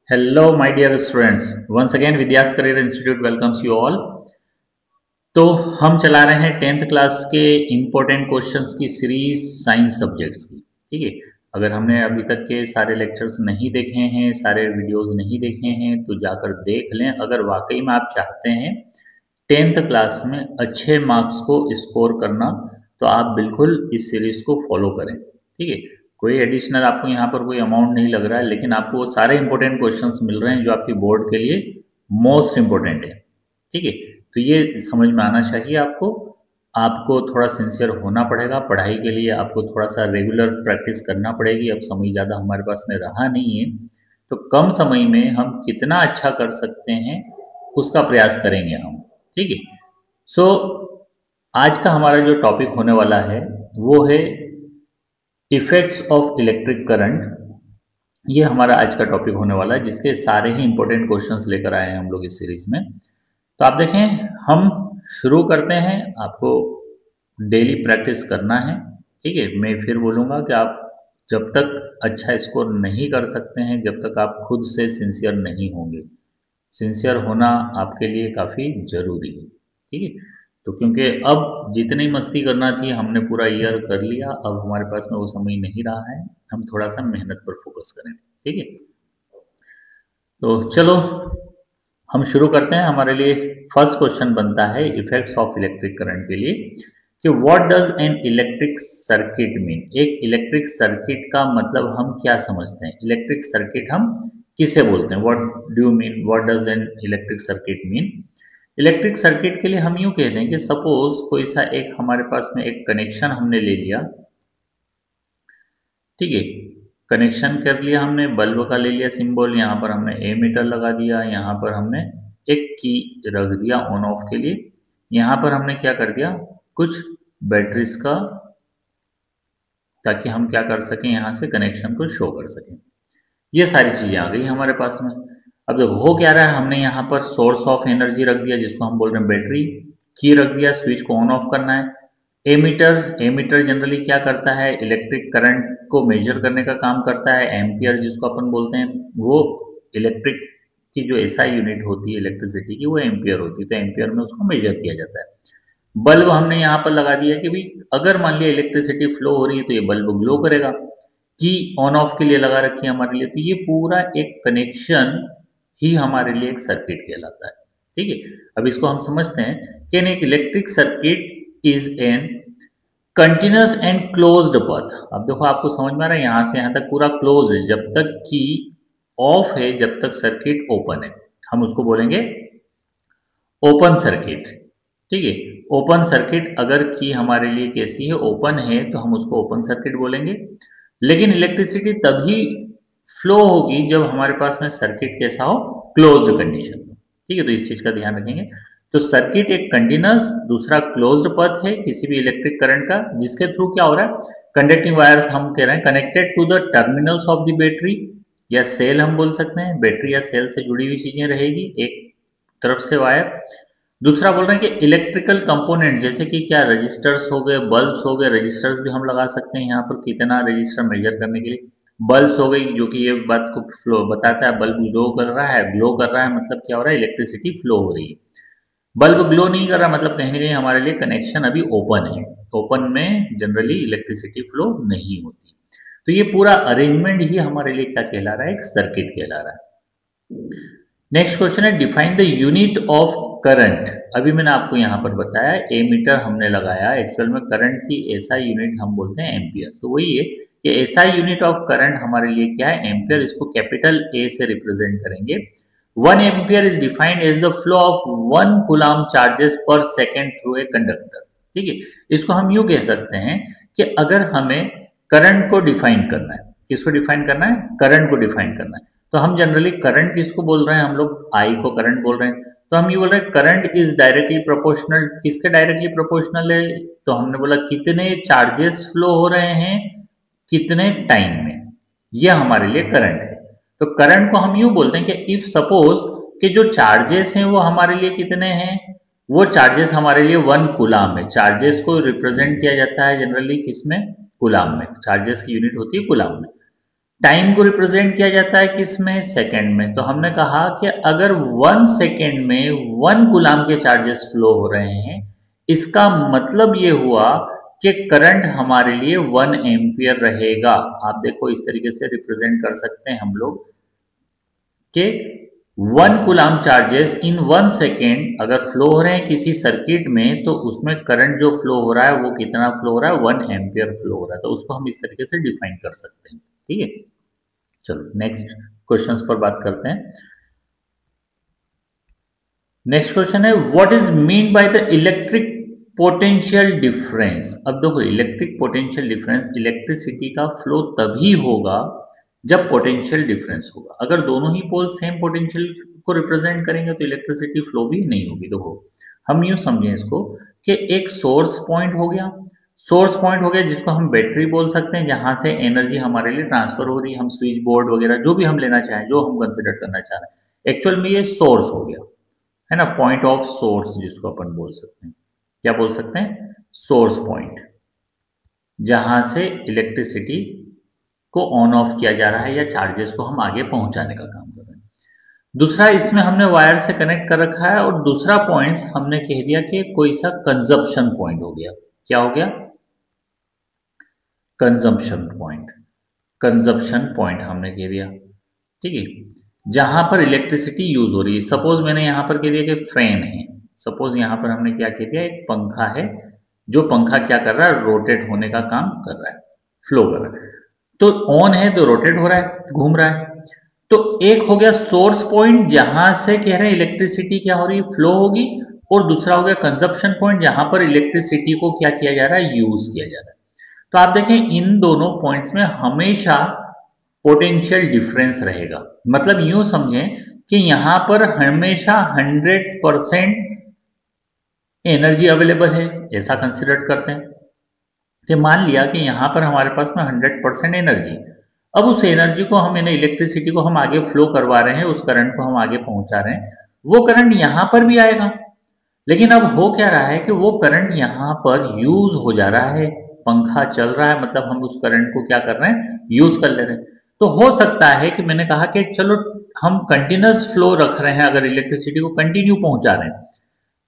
Hello, my dear students. Once again, Vidyas Career Institute welcomes you all. तो हम चला रहे हैं 10th क्लास के इम्पोर्टेंट क्वेश्चंस की सीरीज साइंस सब्जेक्ट्स की। ठीक है, अगर हमने अभी तक के सारे लेक्चर्स नहीं देखे हैं, सारे वीडियोस नहीं देखे हैं, तो जाकर देख लें। अगर वाकई में आप चाहते हैं 10th क्लास में अच्छे मार्क्स को स्कोर करना, तो आप बिल्कुल इस सीरीज को फॉलो करें। ठीक है, कोई एडिशनल आपको यहाँ पर कोई अमाउंट नहीं लग रहा है, लेकिन आपको वो सारे इंपॉर्टेंट क्वेश्चंस मिल रहे हैं जो आपकी बोर्ड के लिए मोस्ट इंपॉर्टेंट है। ठीक है, तो ये समझ में आना चाहिए आपको। आपको थोड़ा सिंसियर होना पड़ेगा पढ़ाई के लिए, आपको थोड़ा सा रेगुलर प्रैक्टिस करना पड़ेगी। अब समय ज़्यादा हमारे पास में रहा नहीं है, तो कम समय में हम कितना अच्छा कर सकते हैं उसका प्रयास करेंगे हम। ठीक है, सो आज का हमारा जो टॉपिक होने वाला है वो है इफेक्ट्स ऑफ इलेक्ट्रिक करंट। ये हमारा आज का टॉपिक होने वाला है, जिसके सारे ही इंपॉर्टेंट क्वेश्चंस लेकर आए हैं हम लोग इस सीरीज में। तो आप देखें, हम शुरू करते हैं। आपको डेली प्रैक्टिस करना है। ठीक है, मैं फिर बोलूँगा कि आप जब तक अच्छा स्कोर नहीं कर सकते हैं, जब तक आप खुद से सिंसियर नहीं होंगे। सिंसियर होना आपके लिए काफ़ी ज़रूरी है। ठीक है, तो क्योंकि अब जितनी मस्ती करना थी हमने पूरा ईयर कर लिया, अब हमारे पास में वो समय नहीं रहा है। हम थोड़ा सा मेहनत पर फोकस करें। ठीक है, तो चलो हम शुरू करते हैं। हमारे लिए फर्स्ट क्वेश्चन बनता है इफेक्ट्स ऑफ इलेक्ट्रिक करंट के लिए कि what does an electric circuit mean. एक इलेक्ट्रिक सर्किट का मतलब हम क्या समझते हैं? इलेक्ट्रिक सर्किट हम किसे बोलते हैं? What do you mean, what does an electric circuit mean? Electric circuit के लिए हम यूं कहते हैं कि सपोज कोई सा एक हमारे पास में एक कनेक्शन हमने ले लिया। ठीक है, कनेक्शन कर लिया हमने, बल्ब का ले लिया सिंबल, यहाँ पर हमने ए मीटर लगा दिया, यहाँ पर हमने एक की रख दिया ऑन ऑफ के लिए, यहाँ पर हमने क्या कर दिया, कुछ बैटरीज का, ताकि हम क्या कर सकें, यहाँ से कनेक्शन को शो कर सकें। ये सारी चीजें आ गई हमारे पास में। अब देखो हो क्या रहा है, हमने यहाँ पर सोर्स ऑफ एनर्जी रख दिया जिसको हम बोल रहे हैं बैटरी, की रख दिया, स्विच को ऑन ऑफ करना है। एमीटर जनरली क्या करता है, इलेक्ट्रिक करंट को मेजर करने का काम करता है। एम्पियर जिसको अपन बोलते हैं, वो इलेक्ट्रिक की जो एसआई यूनिट होती है इलेक्ट्रिसिटी की, वो एम्पियर होती है, तो एम्पियर में उसको मेजर किया जाता है। बल्ब हमने यहाँ पर लगा दिया कि भाई अगर मान लिया इलेक्ट्रिसिटी फ्लो हो रही है तो ये बल्ब ग्लो करेगा। की ऑन ऑफ के लिए लगा रखी है हमारे लिए, तो ये पूरा एक कनेक्शन ही हमारे लिए एक सर्किट कहलाता है। ठीक है, अब इसको हम समझते हैं कि एक electric circuit is an continuous and closed path. अब देखो आपको समझ में आ रहा है, यहां से यहां तक पूरा क्लोज है, जब तक की ऑफ है, जब तक सर्किट ओपन है, हम उसको बोलेंगे ओपन सर्किट। ठीक है, ओपन सर्किट अगर की हमारे लिए कैसी है, ओपन है, तो हम उसको ओपन सर्किट बोलेंगे। लेकिन इलेक्ट्रिसिटी तभी फ्लो होगी जब हमारे पास में सर्किट कैसा हो, क्लोज्ड कंडीशन में। ठीक है, तो इस चीज का ध्यान रखेंगे। तो सर्किट एक कंटिन्यूअस, दूसरा क्लोज्ड पथ है किसी भी इलेक्ट्रिक करंट का, जिसके थ्रू क्या हो रहा है, कंडक्टिंग वायर्स हम कह रहे हैं connected to the terminals of the battery या सेल, हम बोल सकते हैं बैटरी या सेल से जुड़ी हुई चीजें रहेगी एक तरफ से वायर। दूसरा बोल रहे हैं कि इलेक्ट्रिकल कंपोनेंट, जैसे कि क्या रजिस्टर्स हो गए, बल्ब्स हो गए, रजिस्टर्स भी हम लगा सकते हैं यहाँ पर कितना रजिस्टर मेजर करने के लिए। बल्ब्स हो गई जो कि ये बात को फ्लो बताता है, बल्ब ग्लो कर रहा है, ग्लो कर रहा है मतलब क्या हो रहा है, इलेक्ट्रिसिटी फ्लो हो रही है। बल्ब ग्लो नहीं कर रहा मतलब कहीं ना कहीं हमारे लिए कनेक्शन अभी ओपन है, ओपन में जनरली इलेक्ट्रिसिटी फ्लो नहीं होती। तो ये पूरा अरेंजमेंट ही हमारे लिए क्या कहला रहा है, एक सर्किट कहला रहा है। नेक्स्ट क्वेश्चन है define the unit of current. अभी मैंने आपको यहाँ पर बताया एमीटर हमने लगाया, एक्चुअल में करंट की एसआई यूनिट हम बोलते हैं एम्पियर। तो वही है कि एसआई यूनिट ऑफ करंट हमारे लिए क्या है, एम्पियर। इसको कैपिटल ए से रिप्रेजेंट करेंगे। 1 ampere is defined as the flow of 1 coulomb charges per second through a conductor. ठीक है, इसको हम यूं कह सकते हैं कि अगर हमें करंट को डिफाइन करना है, किसको डिफाइन करना है, करंट को डिफाइन करना है, तो हम जनरली करंट किसको बोल रहे हैं, हम लोग आई को करंट बोल रहे हैं। तो हम ये बोल रहे हैं करंट इज डायरेक्टली प्रोपोर्शनल, किसके डायरेक्टली प्रोपोर्शनल है, तो हमने बोला कितने चार्जेस फ्लो हो रहे हैं कितने टाइम में, ये हमारे लिए करंट है। तो करंट को हम यूं बोलते हैं कि इफ सपोज कि जो चार्जेस हैं वो हमारे लिए कितने हैं, वो चार्जेस हमारे लिए 1 कूलम है। चार्जेस को रिप्रेजेंट किया जाता है जनरली किसमें, कूलम में, चार्जेस की यूनिट होती है कूलम में। टाइम को रिप्रेजेंट किया जाता है किस में, सेकंड में। तो हमने कहा कि अगर 1 सेकंड में 1 कूलाम के चार्जेस फ्लो हो रहे हैं, इसका मतलब ये हुआ कि करंट हमारे लिए 1 एम्पियर रहेगा। आप देखो इस तरीके से रिप्रेजेंट कर सकते हैं हम लोग कि 1 कूलाम चार्जेस इन 1 सेकेंड अगर फ्लो हो रहे हैं किसी सर्किट में, तो उसमें करंट जो फ्लो हो रहा है वो कितना फ्लो हो रहा है, 1 एम्पियर फ्लो हो रहा है। तो उसको हम इस तरीके से डिफाइन कर सकते हैं। ठीक है, चलो नेक्स्ट क्वेश्चंस पर बात करते हैं। नेक्स्ट क्वेश्चन है what is mean by the electric potential difference. अब देखो इलेक्ट्रिक पोटेंशियल डिफरेंस, इलेक्ट्रिसिटी का फ्लो तभी होगा जब पोटेंशियल डिफरेंस होगा। अगर दोनों ही पोल सेम पोटेंशियल को रिप्रेजेंट करेंगे तो इलेक्ट्रिसिटी फ्लो भी नहीं होगी। देखो हम यूं समझें इसको कि एक सोर्स पॉइंट हो गया, सोर्स पॉइंट हो गया जिसको हम बैटरी बोल सकते हैं, जहां से एनर्जी हमारे लिए ट्रांसफर हो रही है। हम स्विच बोर्ड वगैरह जो भी हम लेना चाहें, जो हम कंसिडर करना चाह रहे हैं, एक्चुअल में ये सोर्स हो गया, है ना, पॉइंट ऑफ सोर्स जिसको अपन बोल सकते हैं। क्या बोल सकते हैं, सोर्स पॉइंट, जहां से इलेक्ट्रिसिटी को ऑन ऑफ किया जा रहा है या चार्जेस को हम आगे पहुंचाने का काम कर रहे हैं। दूसरा, इसमें हमने वायर से कनेक्ट कर रखा है, और दूसरा पॉइंट हमने कह दिया कि कोई सा कंजप्शन पॉइंट हो गया। क्या हो गया, कंजम्पशन पॉइंट, कंजप्शन पॉइंट हमने कह दिया। ठीक है, जहां पर इलेक्ट्रिसिटी यूज हो रही है। सपोज मैंने यहां पर कह दिया कि फैन है, सपोज यहां पर हमने क्या कह दिया, एक पंखा है, जो पंखा क्या कर रहा है, रोटेट होने का काम कर रहा है, फ्लो कर रहा है। तो ऑन है तो रोटेट हो रहा है, घूम रहा है। तो एक हो गया सोर्स पॉइंट, जहां से कह रहे हैं इलेक्ट्रिसिटी क्या हो रही है, फ्लो होगी। और दूसरा हो गया कंजप्शन पॉइंट, जहां पर इलेक्ट्रिसिटी को क्या किया जा रहा है, यूज किया जा रहा है। तो आप देखें इन दोनों पॉइंट्स में हमेशा पोटेंशियल डिफरेंस रहेगा। मतलब यूं समझें कि यहां पर हमेशा 100% एनर्जी अवेलेबल है, ऐसा कंसिडर करते हैं कि मान लिया कि यहां पर हमारे पास में 100% एनर्जी। अब उस एनर्जी को हम, इलेक्ट्रिसिटी को हम आगे फ्लो करवा रहे हैं, उस करंट को हम आगे पहुंचा रहे हैं, वो करंट यहां पर भी आएगा। लेकिन अब हो क्या रहा है कि वो करंट यहां पर यूज हो जा रहा है, पंखा चल रहा है, मतलब हम उस करंट को क्या कर रहे हैं, यूज कर ले रहे हैं। तो हो सकता है कि मैंने कहा कि चलो हम कंटिन्यूस फ्लो रख रहे हैं, अगर इलेक्ट्रिसिटी को कंटिन्यू पहुंचा रहे हैं,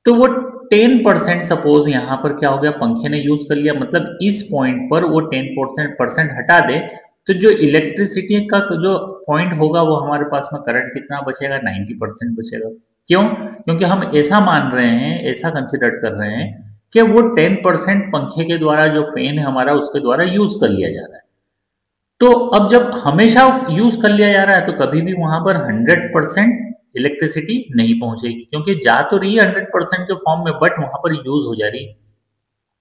तो वो 10% सपोज यहां पर क्या हो गया, पंखे ने यूज कर लिया, मतलब इस पॉइंट पर वो 10% हटा दे, तो जो इलेक्ट्रिसिटी का जो पॉइंट होगा वो हमारे पास में करंट कितना बचेगा, 90% बचेगा। क्यों, क्योंकि हम ऐसा मान रहे हैं, ऐसा कंसिडर कर रहे हैं कि वो 10% पंखे के द्वारा, जो फैन है हमारा, उसके द्वारा यूज कर लिया जा रहा है। तो अब जब हमेशा यूज कर लिया जा रहा है, तो कभी भी वहां पर 100% इलेक्ट्रिसिटी नहीं पहुंचेगी, क्योंकि जा तो रही है 100% के फॉर्म में, बट वहां पर यूज हो जा रही है,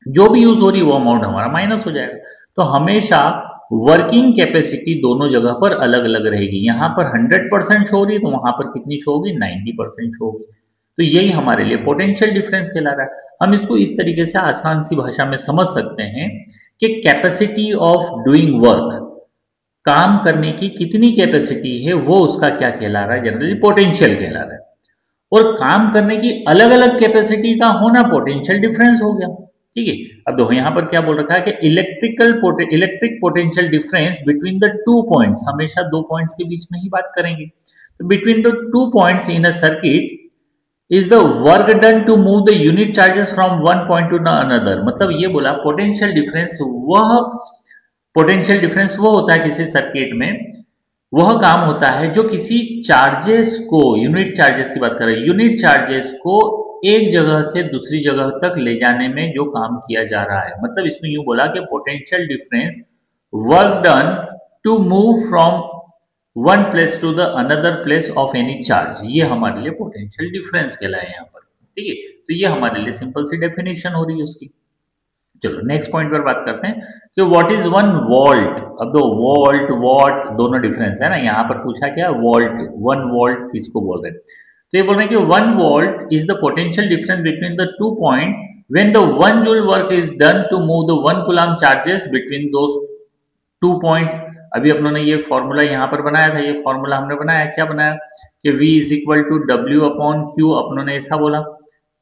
जो भी यूज हो रही है वो अमाउंट हमारा माइनस हो जाएगा। तो हमेशा वर्किंग कैपेसिटी दोनों जगह पर अलग अलग रहेगी। यहां पर 100% शो हो रही है, तो वहां पर कितनी शो होगी, 90% शो होगी। तो यही हमारे लिए पोटेंशियल डिफरेंस कहला रहा है। हम इसको इस तरीके से आसान सी भाषा में समझ सकते हैं कि कैपेसिटी ऑफ डूइंग वर्क, काम करने की कितनी कैपेसिटी है, वो उसका क्या कहला रहा है, जनरली पोटेंशियल कहला रहा है। और काम करने की अलग अलग कैपेसिटी का होना पोटेंशियल डिफरेंस हो गया। ठीक है, अब देखो यहां पर क्या बोल रखा है कि electric potential difference between the two points, हमेशा दो पॉइंट्स के बीच में ही बात करेंगे। तो between the two points in a circuit is the work done to move the unit charges from one point to another. मतलब ये बोला पोटेंशियल डिफरेंस वो होता है किसी सर्किट में, वह काम होता है जो किसी चार्जेस को, यूनिट चार्जेस की बात कर रहे हैं, यूनिट चार्जेस को एक जगह से दूसरी जगह तक ले जाने में जो काम किया जा रहा है। मतलब इसमें यूं बोला कि potential difference work done to move from one place to the another place of any charge, ये हमारे लिए पोटेंशियल डिफरेंस कहलाए यहाँ पर। ठीक है, तो ये हमारे लिए सिंपल सी डेफिनेशन हो रही है उसकी। चलो नेक्स्ट पॉइंट पर बात करते हैं कि व्हाट इज 1 वोल्ट। अब दो वोल्ट वॉट दोनों डिफरेंस है ना, यहाँ पर पूछा क्या, वोल्ट, 1 वोल्ट किसको बोल रहे हैं। तो ये बोल रहे हैं कि 1 volt is the potential difference between the two point when the 1 joule work is done to move the 1 coulomb charges between those two points. अभी अपनों ने ये फॉर्मूला यहाँ पर बनाया था, ये फॉर्मूला हमने बनाया, क्या बनाया कि V is equal to W upon Q, अपनों ने ऐसा बोला।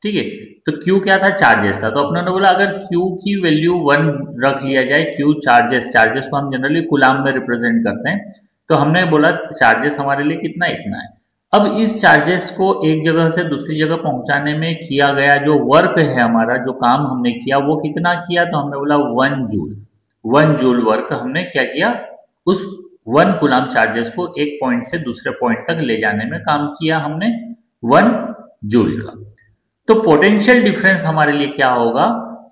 ठीक है। तो Q क्या था, चार्जेस था। तो अपने ने बोला अगर Q की वैल्यू 1 रख लिया जाए, Q चार्जेस, चार्जेस को हम जनरली कूलाम में रिप्रेजेंट करते हैं, तो हमने बोला चार्जेस हमारे लिए कितना, इतना है। अब इस चार्जेस को एक जगह से दूसरी जगह पहुंचाने में किया गया जो वर्क है हमारा, जो काम हमने किया वो कितना किया, तो हमने बोला 1 जूल। 1 जूल वर्क हमने क्या किया, उस 1 कूलाम चार्जेस को एक पॉइंट से दूसरे पॉइंट तक ले जाने में काम किया हमने 1 जूल का। तो पोटेंशियल डिफरेंस हमारे लिए क्या होगा,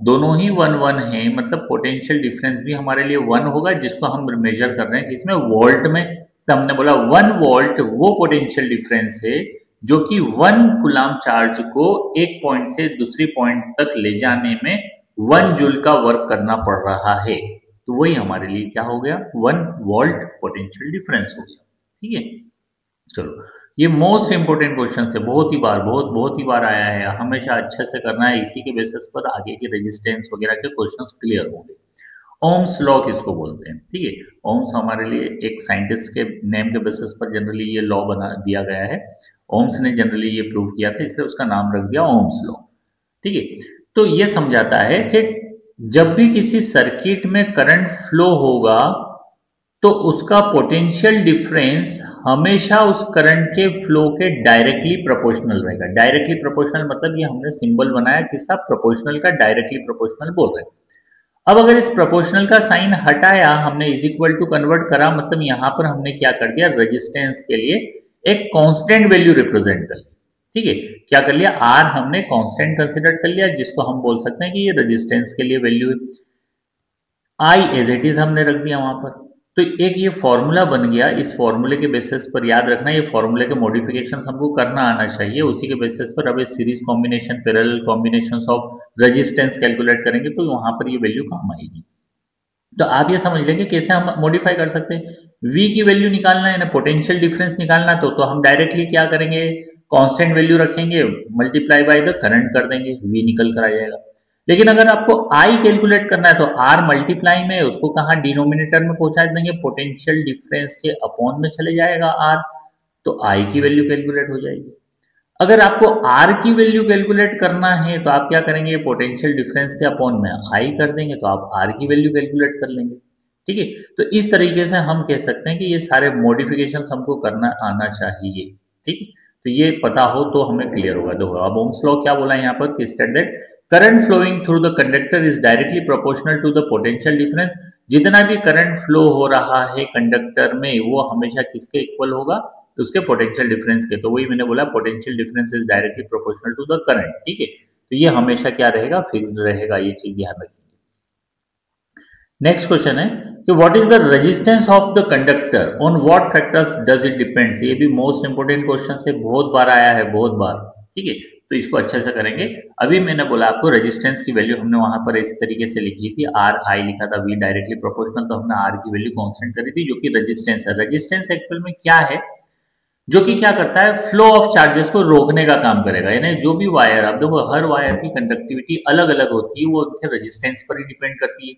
दोनों ही 1 1 है, मतलब पोटेंशियल डिफरेंस भी हमारे लिए 1 होगा, जिसको हम मेजर कर रहे हैं किसमें, वोल्ट में। तो हमने बोला 1 वोल्ट वो पोटेंशियल डिफरेंस है जो कि 1 कूलाम चार्ज को एक पॉइंट से दूसरी पॉइंट तक ले जाने में 1 जूल का वर्क करना पड़ रहा है। तो वही हमारे लिए क्या हो गया, 1 वोल्ट पोटेंशियल डिफरेंस हो गया। ठीक है, चलो ये मोस्ट इंपोर्टेंट क्वेश्चन है, बहुत ही बार, बहुत ही बार आया है, हमेशा अच्छे से करना है, इसी के बेसिस पर आगे के रेजिस्टेंस वगैरह के क्वेश्चंस क्लियर होंगे। ओम्स लॉ किसको बोलते हैं, ठीक है। ओम्स हमारे लिए एक साइंटिस्ट के नेम के बेसिस पर जनरली ये लॉ बना दिया गया है। ओम्स ने जनरली ये प्रूव किया था, इसलिए उसका नाम रख दिया ओम्स लॉ। ठीक है, तो ये समझाता है कि जब भी किसी सर्किट में करंट फ्लो होगा तो उसका पोटेंशियल डिफरेंस हमेशा उस करंट के फ्लो के डायरेक्टली प्रोपोर्शनल रहेगा। डायरेक्टली प्रोपोर्शनल मतलब ये हमने सिंबल बनाया किसका, प्रोपोर्शनल का, डायरेक्टली प्रोपोर्शनल बोल रहे हैं। अब अगर इस प्रोपोर्शनल का साइन हटाया, हमने इज इक्वल टू कन्वर्ट करा, मतलब यहां पर हमने क्या कर दिया, रेजिस्टेंस के लिए एक कांस्टेंट वैल्यू रिप्रेजेंट कर लिया। ठीक है, क्या कर लिया, आर हमने कांस्टेंट कंसिडर कर लिया, जिसको हम बोल सकते हैं कि ये रेजिस्टेंस के लिए वैल्यू है। आई एज इट इज हमने रख दिया वहां पर। तो एक ये फॉर्मूला बन गया, इस फॉर्मूले के बेसिस पर याद रखना, ये फॉर्मूले के मॉडिफिकेशन हमको करना आना चाहिए, उसी के बेसिस पर अब ये series combination, parallel combinations of resistance calculate करेंगे, तो वहां पर ये वैल्यू काम आएगी। तो आप ये समझ लेंगे कैसे हम मॉडिफाई कर सकते हैं। V की वैल्यू निकालना है ना, पोटेंशियल डिफरेंस निकालना, तो हम डायरेक्टली क्या करेंगे, कांस्टेंट वैल्यू रखेंगे, मल्टीप्लाई बाय द करंट कर देंगे, V निकल कर आ जाएगा। लेकिन अगर आपको I कैलकुलेट करना है तो R मल्टीप्लाई में उसको कहाँ, डिनोमिनेटर में पहुंचा देंगे, पोटेंशियल डिफरेंस के अपॉन में चले जाएगा R, तो I की वैल्यू कैलकुलेट हो जाएगी। अगर आपको R की वैल्यू कैलकुलेट करना है तो आप क्या करेंगे, पोटेंशियल डिफरेंस के अपॉन में I कर देंगे, तो आप R की वैल्यू कैलकुलेट कर लेंगे। ठीक है, तो इस तरीके से हम कह सकते हैं कि ये सारे मॉडिफिकेशंस हमको करना आना चाहिए। ठीक है, तो ये पता हो तो हमें क्लियर होगा। देखो अब ओम्स लॉ क्या बोला है यहाँ पर, कि state that current flowing through the conductor is directly proportional to the potential difference. जितना भी करंट फ्लो हो रहा है कंडक्टर में वो हमेशा किसके इक्वल होगा, तो उसके पोटेंशियल डिफरेंस के। तो वही मैंने बोला, potential difference is directly proportional to the current. ठीक है, तो ये हमेशा क्या रहेगा, फिक्स्ड रहेगा, ये चीज ध्यान रखेंगे। नेक्स्ट क्वेश्चन है कि what is the resistance of the conductor, on what factors does it depends. ये भी मोस्ट इंपोर्टेंट क्वेश्चन है, बहुत बार आया है, बहुत बार। ठीक है, तो इसको अच्छे से करेंगे। अभी मैंने बोला आपको रेजिस्टेंस की वैल्यू हमने वहां पर इस तरीके से लिखी थी, आर आई लिखा था, वी डायरेक्टली प्रोपोर्शनल, तो हमने आर की वैल्यू कांस्टेंट करी थी, जो कि रेजिस्टेंस है। रेजिस्टेंस एक्चुअल में क्या है, जो कि क्या करता है, फ्लो ऑफ चार्जेस को रोकने का काम करेगा। यानी जो भी वायर, आप देखो हर वायर की कंडक्टिविटी अलग अलग होती है, वो उनके रेजिस्टेंस पर ही डिपेंड करती है।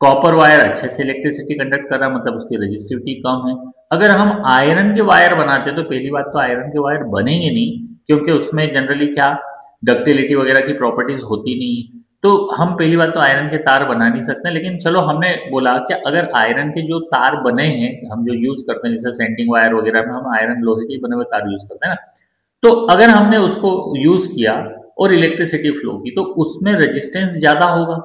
कॉपर वायर अच्छे से इलेक्ट्रिसिटी कंडक्ट कर रहा है, मतलब उसकी रेजिस्टिविटी कम है। अगर हम आयरन के वायर बनाते तो पहली बात तो आयरन के वायर बनेंगे नहीं, क्योंकि उसमें जनरली क्या, डक्टिलिटी वगैरह की प्रॉपर्टीज होती नहीं, तो हम पहली बात तो आयरन के तार बना नहीं सकते। लेकिन चलो हमने बोला कि अगर आयरन के जो तार बने हैं, हम जो यूज करते हैं, जैसे सेंटिंग वायर वगैरह में हम आयरन लोहे के बने हुए तार यूज करते हैं ना, तो अगर हमने उसको यूज किया और इलेक्ट्रिसिटी फ्लो की, तो उसमें रेजिस्टेंस ज्यादा होगा,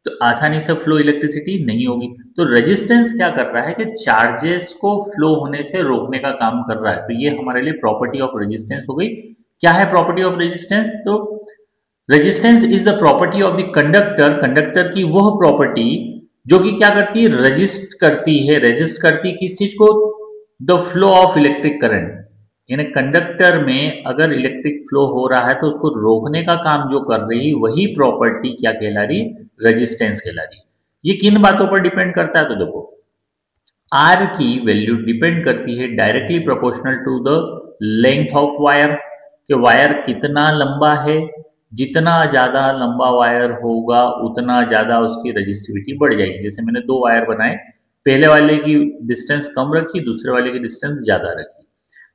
तो आसानी से फ्लो इलेक्ट्रिसिटी नहीं होगी। तो रेजिस्टेंस क्या कर रहा है कि चार्जेस को फ्लो होने से रोकने का काम कर रहा है। तो ये हमारे लिए प्रॉपर्टी ऑफ रेजिस्टेंस हो गई। क्या है प्रॉपर्टी ऑफ रेजिस्टेंस, तो resistance is the property of the conductor, conductor की वह प्रॉपर्टी जो कि क्या करती है, रेजिस्ट करती है। रेजिस्ट करती है किस चीज को, the flow of electric current. यानी कंडक्टर में अगर इलेक्ट्रिक फ्लो हो रहा है तो उसको रोकने का काम जो कर रही, वही प्रॉपर्टी क्या कहला रही, रेजिस्टेंस कहला रही। ये किन बातों पर डिपेंड करता है, तो देखो आर की वैल्यू डिपेंड करती है directly proportional to the length of wire, कि वायर कितना लंबा है। जितना ज्यादा लंबा वायर होगा उतना ज्यादा उसकी रेजिस्टिविटी बढ़ जाएगी। जैसे मैंने दो वायर बनाए, पहले वाले की डिस्टेंस कम रखी, दूसरे वाले की डिस्टेंस ज्यादा रखी,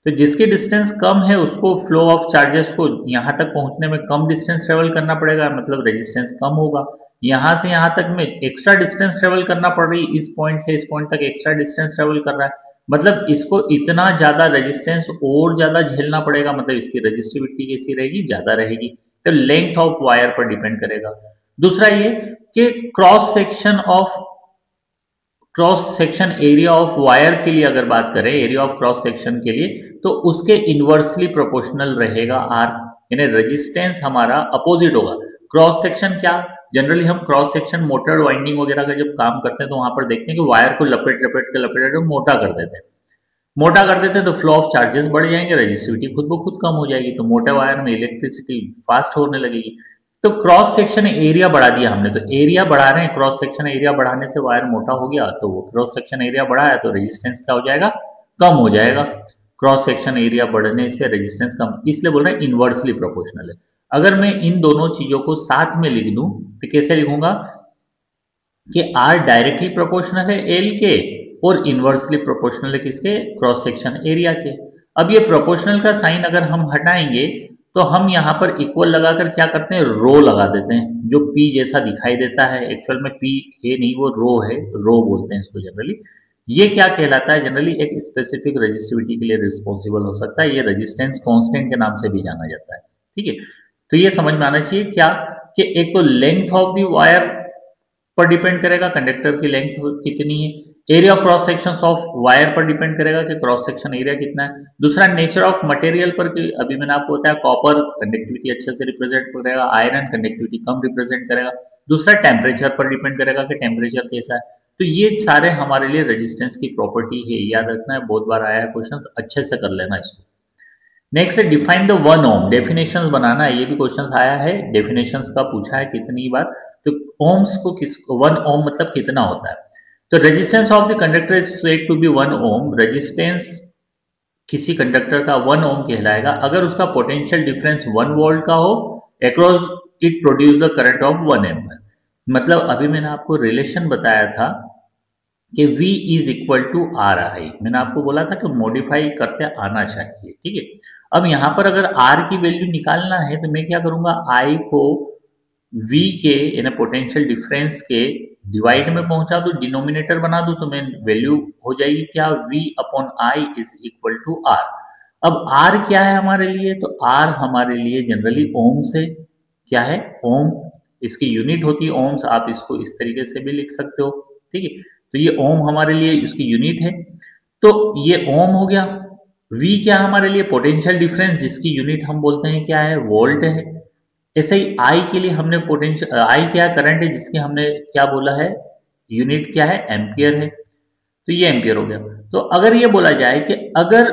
तो जिसकी डिस्टेंस कम है उसको फ्लो ऑफ चार्जेस को यहाँ तक पहुंचने में कम डिस्टेंस ट्रेवल करना पड़ेगा, मतलब रेजिस्टेंस कम होगा। यहाँ से यहाँ तक में एक्स्ट्रा डिस्टेंस ट्रेवल करना पड़ रही, इस पॉइंट से इस पॉइंट तक एक्स्ट्रा डिस्टेंस ट्रेवल कर रहा है, मतलब इसको इतना ज्यादा रेजिस्टेंस और ज्यादा झेलना पड़ेगा, मतलब इसकी रेजिस्टिविटी कैसी रहेगी, ज्यादा रहेगी। तो लेंथ ऑफ वायर पर डिपेंड करेगा। दूसरा ये कि cross section area of wire के लिए अगर बात करें, एरिया ऑफ क्रॉस सेक्शन के लिए, तो उसके इनवर्सली प्रोपोर्शनल रहेगा आर, यानी रेजिस्टेंस हमारा अपोजिट होगा। क्रॉस सेक्शन क्या, जनरली हम क्रॉस सेक्शन मोटर वाइंडिंग वगैरह का जब काम करते हैं तो वहां पर देखते हैं कि वायर को लपेट लपेट के मोटा कर देते हैं। मोटा कर देते हैं तो फ्लो ऑफ चार्जेस बढ़ जाएंगे, रेजिस्टिविटी खुद ब खुद कम हो जाएगी, तो मोटे वायर में इलेक्ट्रिसिटी फास्ट होने लगेगी। तो क्रॉस सेक्शन एरिया बढ़ा दिया हमने, तो एरिया बढ़ा रहे हैं, क्रॉस सेक्शन एरिया बढ़ाने से वायर मोटा हो गया, तो वो क्रॉस सेक्शन एरिया बढ़ाया तो रेजिस्टेंस क्या हो जाएगा, कम हो जाएगा। क्रॉस सेक्शन एरिया बढ़ने से रेजिस्टेंस कम, इसलिए बोल रहे हैं इनवर्सली प्रोपोर्शनल है। अगर मैं इन दोनों चीजों को साथ में लिख दूं तो कैसे लिखूंगा कि आर डायरेक्टली प्रोपोर्शनल है एल के और इनवर्सली प्रोपोर्शनल है किसके, क्रॉस सेक्शन एरिया के। अब ये प्रोपोर्शनल का साइन अगर हम हटाएंगे तो हम यहाँ पर इक्वल लगाकर क्या करते हैं, रो लगा देते हैं, जो पी जैसा दिखाई देता है, एक्चुअल में पी है नहीं, वो रो है, रो बोलते हैं इसको जनरली। ये क्या कहलाता है, जनरली एक स्पेसिफिक रेजिस्टिविटी के लिए रिस्पॉन्सिबल हो सकता है, ये रेजिस्टेंस कांस्टेंट के नाम से भी जाना जाता है। ठीक है, तो ये समझ में आना चाहिए क्या कि एक तो लेंथ ऑफ द वायर पर डिपेंड करेगा, कंडक्टर की लेंथ कितनी है, area of cross section of wire पर डिपेंड करेगा कि क्रॉस सेक्शन एरिया कितना है। दूसरा नेचर ऑफ मटेरियल पर, अभी मैंने आपको बताया कॉपर कंडक्टिविटी अच्छे से रिप्रेजेंट करेगा, आयरन कंडक्टिविटी कम रिप्रेजेंट करेगा। दूसरा टेम्परेचर पर डिपेंड करेगा कि टेम्परेचर कैसा है। तो ये सारे हमारे लिए रेजिस्टेंस की प्रॉपर्टी है, याद रखना है, बहुत बार आया है क्वेश्चन, अच्छे से कर लेना इसको। नेक्स्ट है डिफाइन द 1 ओम, डेफिनेशंस बनाना है, ये भी क्वेश्चन आया है, डेफिनेशंस का पूछा है कितनी बार, तो ओम्स को 1 ओम मतलब कितना होता है। तो resistance of the conductor is said to be 1 ohm, resistance किसी कंडक्टर का 1 ओम कहलाएगा अगर उसका पोटेंशियल डिफरेंस 1 वोल्ट का हो, across it produce the current of 1 ampere. मतलब अभी मैंने आपको रिलेशन बताया था कि V is equal to R I, मैंने आपको बोला था कि मॉडिफाई करते आना चाहिए। ठीक है, अब यहां पर अगर R की वैल्यू निकालना है तो मैं क्या करूंगा, I को V के यानी पोटेंशियल डिफरेंस के डिवाइड में पहुंचा दू, डिनोमिनेटर बना दू, तो मैं वैल्यू हो जाएगी क्या, V upon I is equal to R. अब R क्या है हमारे लिए, तो R हमारे लिए जनरली ओम से, क्या है, ओम, इसकी यूनिट होती है ओम्स, आप इसको इस तरीके से भी लिख सकते हो। ठीक है, तो ये ओम हमारे लिए इसकी यूनिट है, तो ये ओम हो गया। V क्या हमारे लिए, पोटेंशियल डिफरेंस जिसकी यूनिट हम बोलते हैं क्या है, वोल्ट है। ऐसे ही I के लिए हमने पोटेंशियल, I क्या करंट है जिसकी हमने क्या बोला है, यूनिट क्या है, एम्पियर है, तो ये एम्पियर हो गया। तो अगर ये बोला जाए कि अगर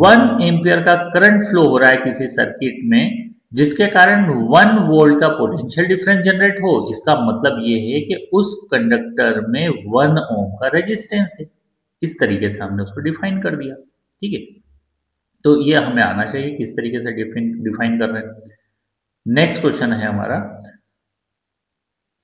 1 एम्पियर का करंट फ्लो हो रहा है किसी सर्किट में जिसके कारण 1 वोल्ट का पोटेंशियल डिफरेंस जनरेट हो, इसका मतलब ये है कि उस कंडक्टर में 1 ओम का रेजिस्टेंस है। इस तरीके से हमने उसको डिफाइन कर दिया। ठीक है, तो ये हमें आना चाहिए किस तरीके से डिफाइन कर रहे हैं। नेक्स्ट क्वेश्चन है हमारा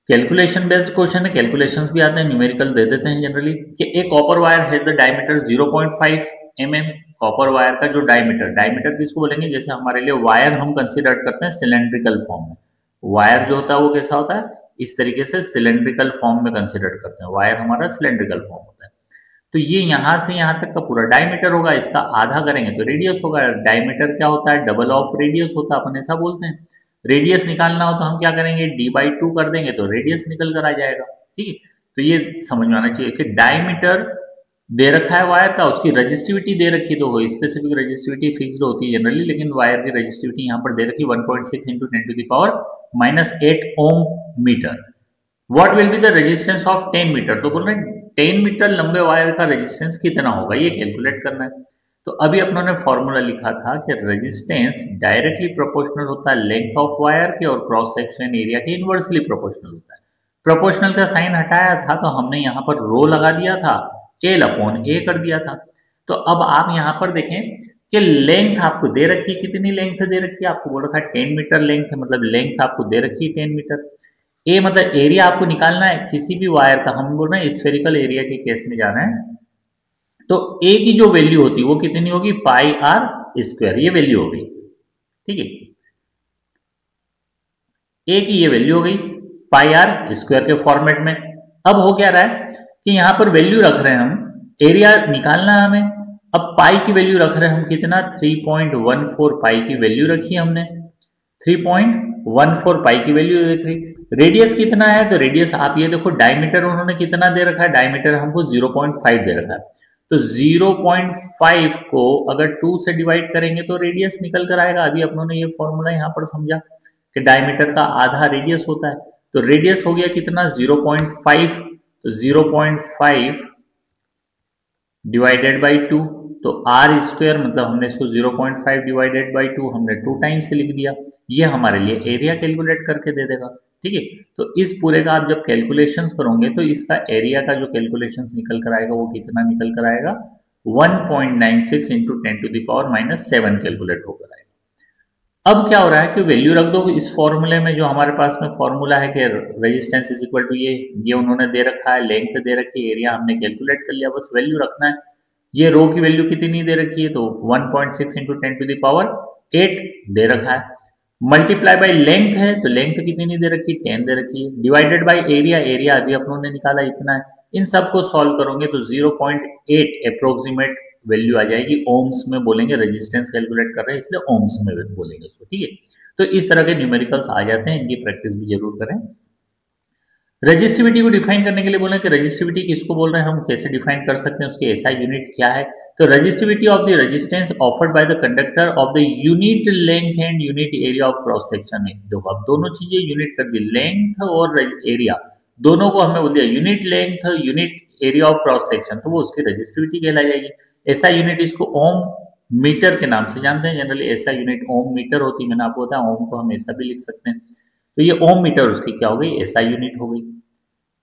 कैलकुलेशन बेस्ड क्वेश्चन है, कैलकुलेशंस भी आते हैं, न्यूमेरिकल दे देते हैं जनरली कि एक copper wire has the diameter 0.5 mm। Copper wire का जो डायमीटर किसको बोलेंगे, जैसे हमारे लिए वायर हम कंसीडर करते हैं सिलेंड्रिकल फॉर्म में, वायर जो होता है वो कैसा होता है, इस तरीके से सिलेंड्रिकल फॉर्म में कंसीडर करते हैं, वायर हमारा सिलेंड्रिकल फॉर्म होता है। तो ये यहाँ से यहाँ तक का पूरा डायमीटर होगा, इसका आधा करेंगे तो रेडियस होगा। डायमीटर क्या होता है, डबल ऑफ रेडियस होता है, अपन ऐसा बोलते हैं। रेडियस निकालना हो तो हम क्या करेंगे, d/2 कर देंगे तो रेडियस निकल कर आ जाएगा। ठीक है, तो ये समझ में आना चाहिए कि डायमीटर दे रखा है वायर का, उसकी रजिस्टिविटी दे रखी, तो वो स्पेसिफिक रजिस्टिविटी फिक्स्ड होती है जनरली, लेकिन वायर की रजिस्टिविटी यहाँ पर दे रखी 1.6 × 10⁻⁻8 ohm metre. What will be the resistance of 10 metre, तो बोल रहे हैं 10 मीटर लंबे वायर का रेजिस्टेंस कितना होगा, ये कैलकुलेट करना है। तो अभी अपनों ने फॉर्मूला लिखा था कि रेजिस्टेंस डायरेक्टली प्रोपोर्शनल होता है लेंथ ऑफ वायर के और क्रॉस सेक्शन एरिया के इनवर्सली प्रोपोर्शनल होता है। प्रोपोर्शनल का साइन हटाया था तो हमने यहाँ पर रो लगा दिया था, L/A कर दिया था। तो अब आप यहाँ पर देखें कि लेंथ आपको दे रखी, कितनी लेंथ दे रखी है, आपको बोल रखा है 10 मीटर लेंथ है, मतलब लेंथ आपको दे रखी है 10 मीटर। ए मतलब एरिया आपको निकालना है किसी भी वायर का, हम बोल रहे हैं स्फेरिकल एरिया के केस में जाना है, तो ए की जो वैल्यू होती है वो कितनी होगी, पाई आर स्क्वायर, ये वैल्यू हो गई। ठीक है, ए की ये वैल्यू हो गई पाई आर स्क्वायर के फॉर्मेट में। अब हो क्या रहा है कि यहां पर वैल्यू रख रहे हैं हम, एरिया निकालना है हमें। अब पाई की वैल्यू रख रहे हैं हम कितना, 3.14 पाई की वैल्यू रखी है हमने, 3.14 पाई की वैल्यू देख रही। रेडियस कितना है, तो रेडियस आप ये देखो, डायमीटर उन्होंने कितना दे रखा है, डायमीटर हमको 0.5 दे रखा है। तो 0.5 को अगर 2 से डिवाइड करेंगे तो रेडियस निकल कर आएगा। अभी अपनों ने ये फॉर्मूला यहाँ पर समझा कि डायमीटर का आधा रेडियस होता है। तो रेडियस हो गया कितना, 0.5, तो 0.5 डिवाइडेड बाई 2, तो आर स्क्वायर मतलब हमने इसको 0.5 डिवाइडेड बाई 2 हमने 2 टाइम्स लिख दिया। ये हमारे लिए एरिया कैलकुलेट करके दे देगा। ठीक है, तो इस पूरे का आप जब कैलकुलेशंस करोगे तो इसका एरिया का जो कैलकुलेशंस निकल कर आएगा वो कितना निकल कर आएगा, 1.96 इंटू 10⁻⁷ कैलकुलेट होकर आएगा। अब क्या हो रहा है कि वैल्यू रख दो इस फॉर्मूले में, जो हमारे पास में फॉर्मूला है कि रेजिस्टेंस इज इक्वल टू ये उन्होंने दे रखा है, लेंथ दे रखी है, एरिया हमने कैलकुलेट कर लिया, बस वैल्यू रखना है। ये रो की वैल्यू कितनी दे रखी है, तो 1.6 इंटू 10⁸ दे रखा है। मल्टीप्लाई बाई लेंथ है, तो लेंथ कितनी दे रखी है, 10 दे रखी है। डिवाइडेड बाई एरिया, एरिया अभी अपनों ने निकाला इतना है। इन सबको सॉल्व करोगे तो 0.8 अप्रोक्सीमेट वैल्यू आ जाएगी। ओम्स में बोलेंगे, रेजिस्टेंस कैलकुलेट कर रहे हैं इसलिए ओम्स में बोलेंगे उसको। ठीक है, तो इस तरह के न्यूमेरिकल्स आ जाते हैं, इनकी प्रैक्टिस भी जरूर करें। रजिस्टिविटी को डिफाइन करने के लिए बोले कि रजिस्टिविटी किसको बोल रहे हैं, हम कैसे डिफाइन कर सकते हैं, उसकी एसआई यूनिट क्या है। तो resistivity of the resistance offered by the conductor of the unit length and unit area of cross section है। देखो अब दोनों चीजें यूनिट कर दी, लेंथ और एरिया, दोनों को हमने बोल दिया unit length unit area of cross section, तो वो उसकी रजिस्टिविटी कहलाई जाएगी। ऐसा यूनिट इसको ओम मीटर के नाम से जानते हैं जनरली, ऐसा यूनिट ओम मीटर होती है। मैंने आपको बताया ओम को हम ऐसा भी लिख सकते हैं, तो ये ओम मीटर उसकी क्या हो गई, ऐसा यूनिट हो गई।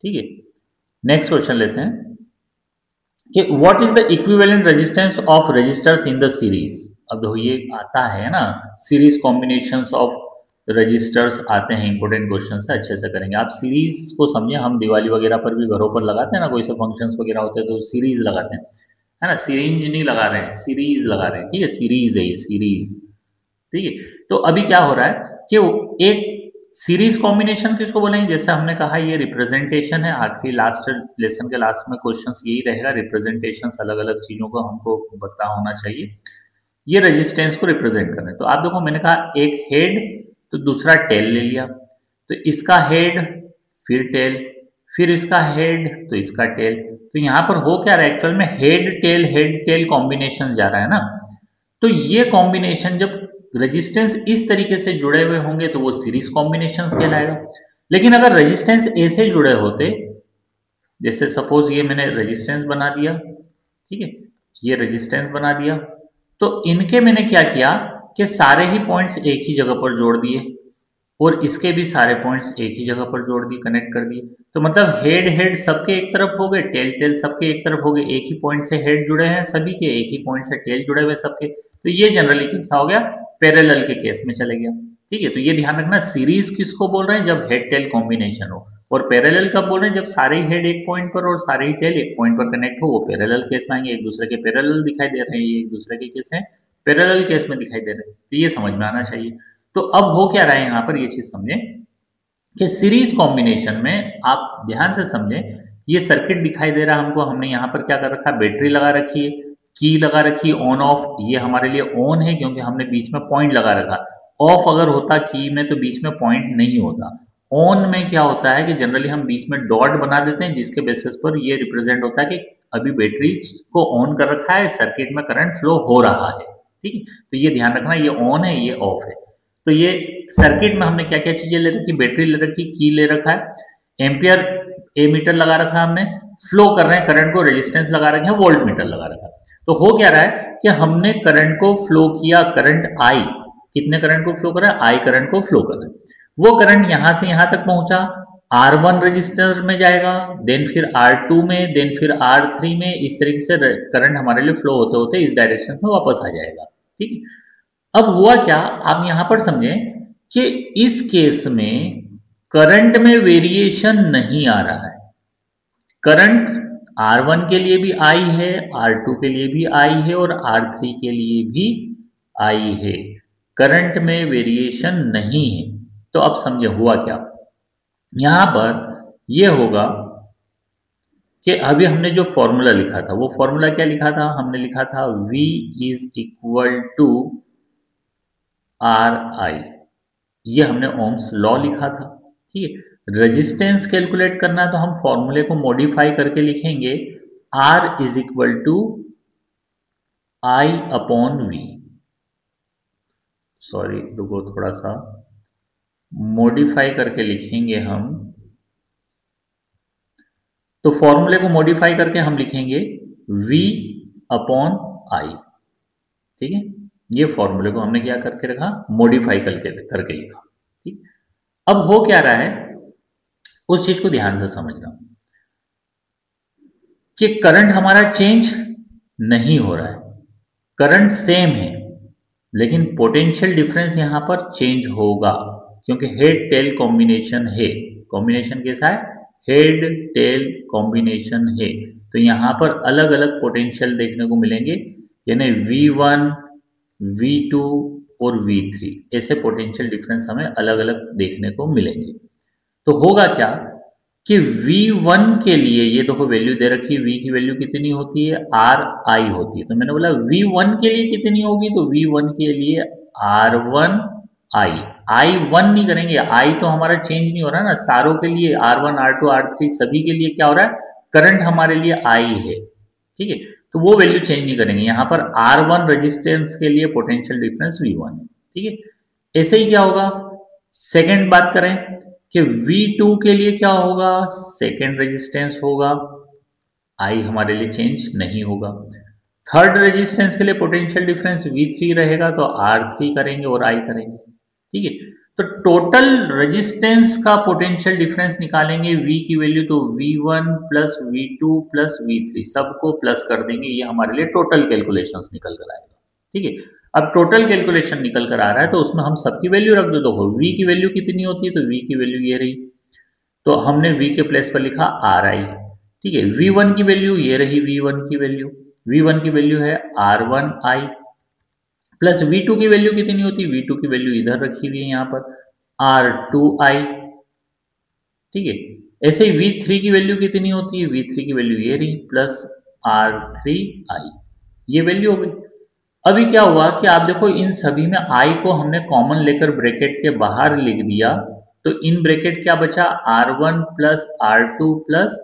ठीक है, नेक्स्ट क्वेश्चन लेते हैं कि what is the equivalent resistance of resistors in the series. अब देखो ये आता है ना, सीरीज कॉम्बिनेशंस ऑफ रजिस्टर्स आते हैं, इंपोर्टेंट क्वेश्चन है, अच्छे से करेंगे। आप सीरीज को समझे, हम दिवाली वगैरह पर भी घरों पर लगाते हैं ना, कोई से फंक्शंस वगैरह होते हैं तो सीरीज लगाते हैं, है ना, सीरीज नहीं लगा रहे हैं, सीरीज लगा रहे हैं। ठीक है, सीरीज है ये, सीरीज। ठीक है, तो अभी क्या हो रहा है कि एक सीरीज कॉम्बिनेशन किसको बोलेंगे, जैसे हमने कहा ये रिप्रेजेंटेशन है। आखिरी लास्ट लेसन के लास्ट में क्वेश्चंस यही रहेगा, रिप्रेजेंटेशन अलग अलग चीजों को हमको पता होना चाहिए। ये रेजिस्टेंस को रिप्रेजेंट करना है। तो आप देखो मैंने कहा एक हेड तो दूसरा टेल ले लिया, तो इसका हेड फिर टेल, फिर इसका हेड तो इसका टेल। तो यहां पर हो क्या रहा है, एक्चुअल में हेड टेल कॉम्बिनेशन जा रहा है ना। तो ये कॉम्बिनेशन जब रेजिस्टेंस इस तरीके से जुड़े हुए होंगे तो वो सीरीज कॉम्बिनेशन कहलाएगा। लेकिन अगर रेजिस्टेंस ऐसे जुड़े होते, जैसे सपोज ये मैंने रेजिस्टेंस बना दिया, ठीक है, ये रेजिस्टेंस बना दिया, तो इनके मैंने क्या किया कि सारे ही पॉइंट्स एक ही जगह पर जोड़ दिए और इसके भी सारे पॉइंट्स एक ही जगह पर जोड़ दिए, कनेक्ट कर दिए। तो मतलब हेड हेड सबके एक तरफ हो गए, टेल टेल सबके एक तरफ हो गए। एक ही पॉइंट से हेड जुड़े हैं सभी के, एक ही पॉइंट से टेल जुड़े हुए सबके। तो ये जनरली कैसा हो गया, पैरेलल के केस में चले गया। ठीक है, तो ये ध्यान रखना, सीरीज किसको बोल रहे हैं, जब हेड टेल कॉम्बिनेशन हो, और पैरेलल कब बोल रहे हैं, जब सारे ही हेड एक पॉइंट पर और सारे ही टेल एक पॉइंट पर कनेक्ट हो, वो पैरेलल केस में आएंगे। एक दूसरे के पैरेलल दिखाई दे रहे हैं, ये एक दूसरे के केस है पैरेलल केस में दिखाई दे रहे हैं। तो ये समझ में आना चाहिए। तो अब हो क्या रहा है यहाँ पर, ये चीज समझे कि सीरीज कॉम्बिनेशन में आप ध्यान से समझे, ये सर्किट दिखाई दे रहा है हमको, हमने यहाँ पर क्या कर रखा है, बैटरी लगा रखी है, की लगा रखी है, ऑन ऑफ। ये हमारे लिए ऑन है क्योंकि हमने बीच में पॉइंट लगा रखा। ऑफ अगर होता की में तो बीच में पॉइंट नहीं होता। ऑन में क्या होता है कि जनरली हम बीच में डॉट बना देते हैं, जिसके बेसिस पर ये रिप्रेजेंट होता है कि अभी बैटरी को ऑन कर रखा है, सर्किट में करंट फ्लो हो रहा है। ठीक है, तो ये ध्यान रखना, ये ऑन है ये ऑफ है। तो ये सर्किट में हमने क्या क्या चीजें ले रखी, बैटरी ले रखी, की ले रखा है, एम्पियर ए मीटर लगा रखा है हमने, फ्लो कर रहे हैं करंट को, रेजिस्टेंस लगा रखे हैं, वोल्ट मीटर लगा रखा है। तो हो क्या रहा है कि हमने करंट को फ्लो किया, करंट आई, कितने करंट को फ्लो कर रहा है, आई करंट को फ्लो कर रहा है। वो करंट यहां से यहां तक पहुंचा, R1 रजिस्टर में जाएगा, देन फिर R2 में, देन फिर R3 में, इस तरीके से करंट हमारे लिए फ्लो होते होते इस डायरेक्शन में वापस आ जाएगा। ठीक है, अब हुआ क्या, आप यहां पर समझें कि इस केस में करंट में वेरिएशन नहीं आ रहा है। करंट R1 के लिए भी I है, R2 के लिए भी I है और R3 के लिए भी I है। करंट में वेरिएशन नहीं है। तो अब समझे हुआ क्या, यहां पर यह होगा कि अभी हमने जो फॉर्मूला लिखा था, वो फॉर्मूला क्या लिखा था, हमने लिखा था V is equal to RI। ये हमने ओम्स लॉ लिखा था। ठीक है, रेजिस्टेंस कैलकुलेट करना है तो हम फॉर्मूले को मॉडिफाई करके लिखेंगे R is equal to I upon V। Sorry रुको, थोड़ा सा मॉडिफाई करके लिखेंगे हम। तो फॉर्मूले को मॉडिफाई करके हम लिखेंगे V अपॉन I। ठीक है, ये फॉर्मूले को हमने क्या करके रखा, मॉडिफाई करके लिखा। ठीक, अब हो क्या रहा है उस चीज को ध्यान से समझना कि करंट हमारा चेंज नहीं हो रहा है, करंट सेम है, लेकिन पोटेंशियल डिफरेंस यहां पर चेंज होगा क्योंकि हेड टेल कॉम्बिनेशन है। कॉम्बिनेशन कैसा है, हेड टेल कॉम्बिनेशन है। तो यहां पर अलग अलग पोटेंशियल देखने को मिलेंगे, यानी V1, V2 और V3 ऐसे पोटेंशियल डिफरेंस हमें अलग अलग देखने को मिलेंगे। तो होगा क्या कि V1 के लिए ये देखो वैल्यू दे रखी है, V की वैल्यू कितनी होती है, RI होती है। तो मैंने बोला V1 के लिए कितनी होगी, तो V1 के लिए R1I। I1 नहीं करेंगे, I तो हमारा चेंज नहीं हो रहा ना, सारों के लिए R1, R2, R3 सभी के लिए क्या हो रहा है, करंट हमारे लिए I है। ठीक है, तो वो वैल्यू चेंज नहीं करेंगे। यहां पर R1 रेजिस्टेंस के लिए पोटेंशियल डिफरेंस V1 है। ठीक है, ऐसे ही क्या होगा, सेकेंड बात करें कि V2 के लिए क्या होगा, सेकेंड रेजिस्टेंस होगा, I हमारे लिए चेंज नहीं होगा। थर्ड रेजिस्टेंस के लिए पोटेंशियल डिफरेंस V3 रहेगा, तो R3 करेंगे और I करेंगे। ठीक है, तो टोटल रेजिस्टेंस का पोटेंशियल डिफरेंस निकालेंगे V की वैल्यू, तो V1 plus V2 plus V3 सबको प्लस कर देंगे, ये हमारे लिए टोटल कैलकुलेशंस निकल कर आएगा। ठीक है, अब टोटल कैलकुलेशन निकल कर आ रहा है तो उसमें हम सबकी वैल्यू रख दो। तो V की वैल्यू कितनी होती है, तो V की वैल्यू ये रही, तो हमने V के प्लेस पर लिखा RI। ठीक है, V1 की वैल्यू ये रही, V1 की वैल्यू, V1 की वैल्यू है R1I प्लस V2 की वैल्यू कितनी होती है, V2 की वैल्यू इधर रखी हुई है यहाँ पर R2I। ठीक है, ऐसे ही V3 की वैल्यू कितनी होती है, V3 की वैल्यू ये रही प्लस R3I, ये वैल्यू हो गई। अभी क्या हुआ कि आप देखो इन सभी में I को हमने कॉमन लेकर ब्रैकेट के बाहर लिख दिया, तो इन ब्रैकेट क्या बचा, R1 plus R2 plus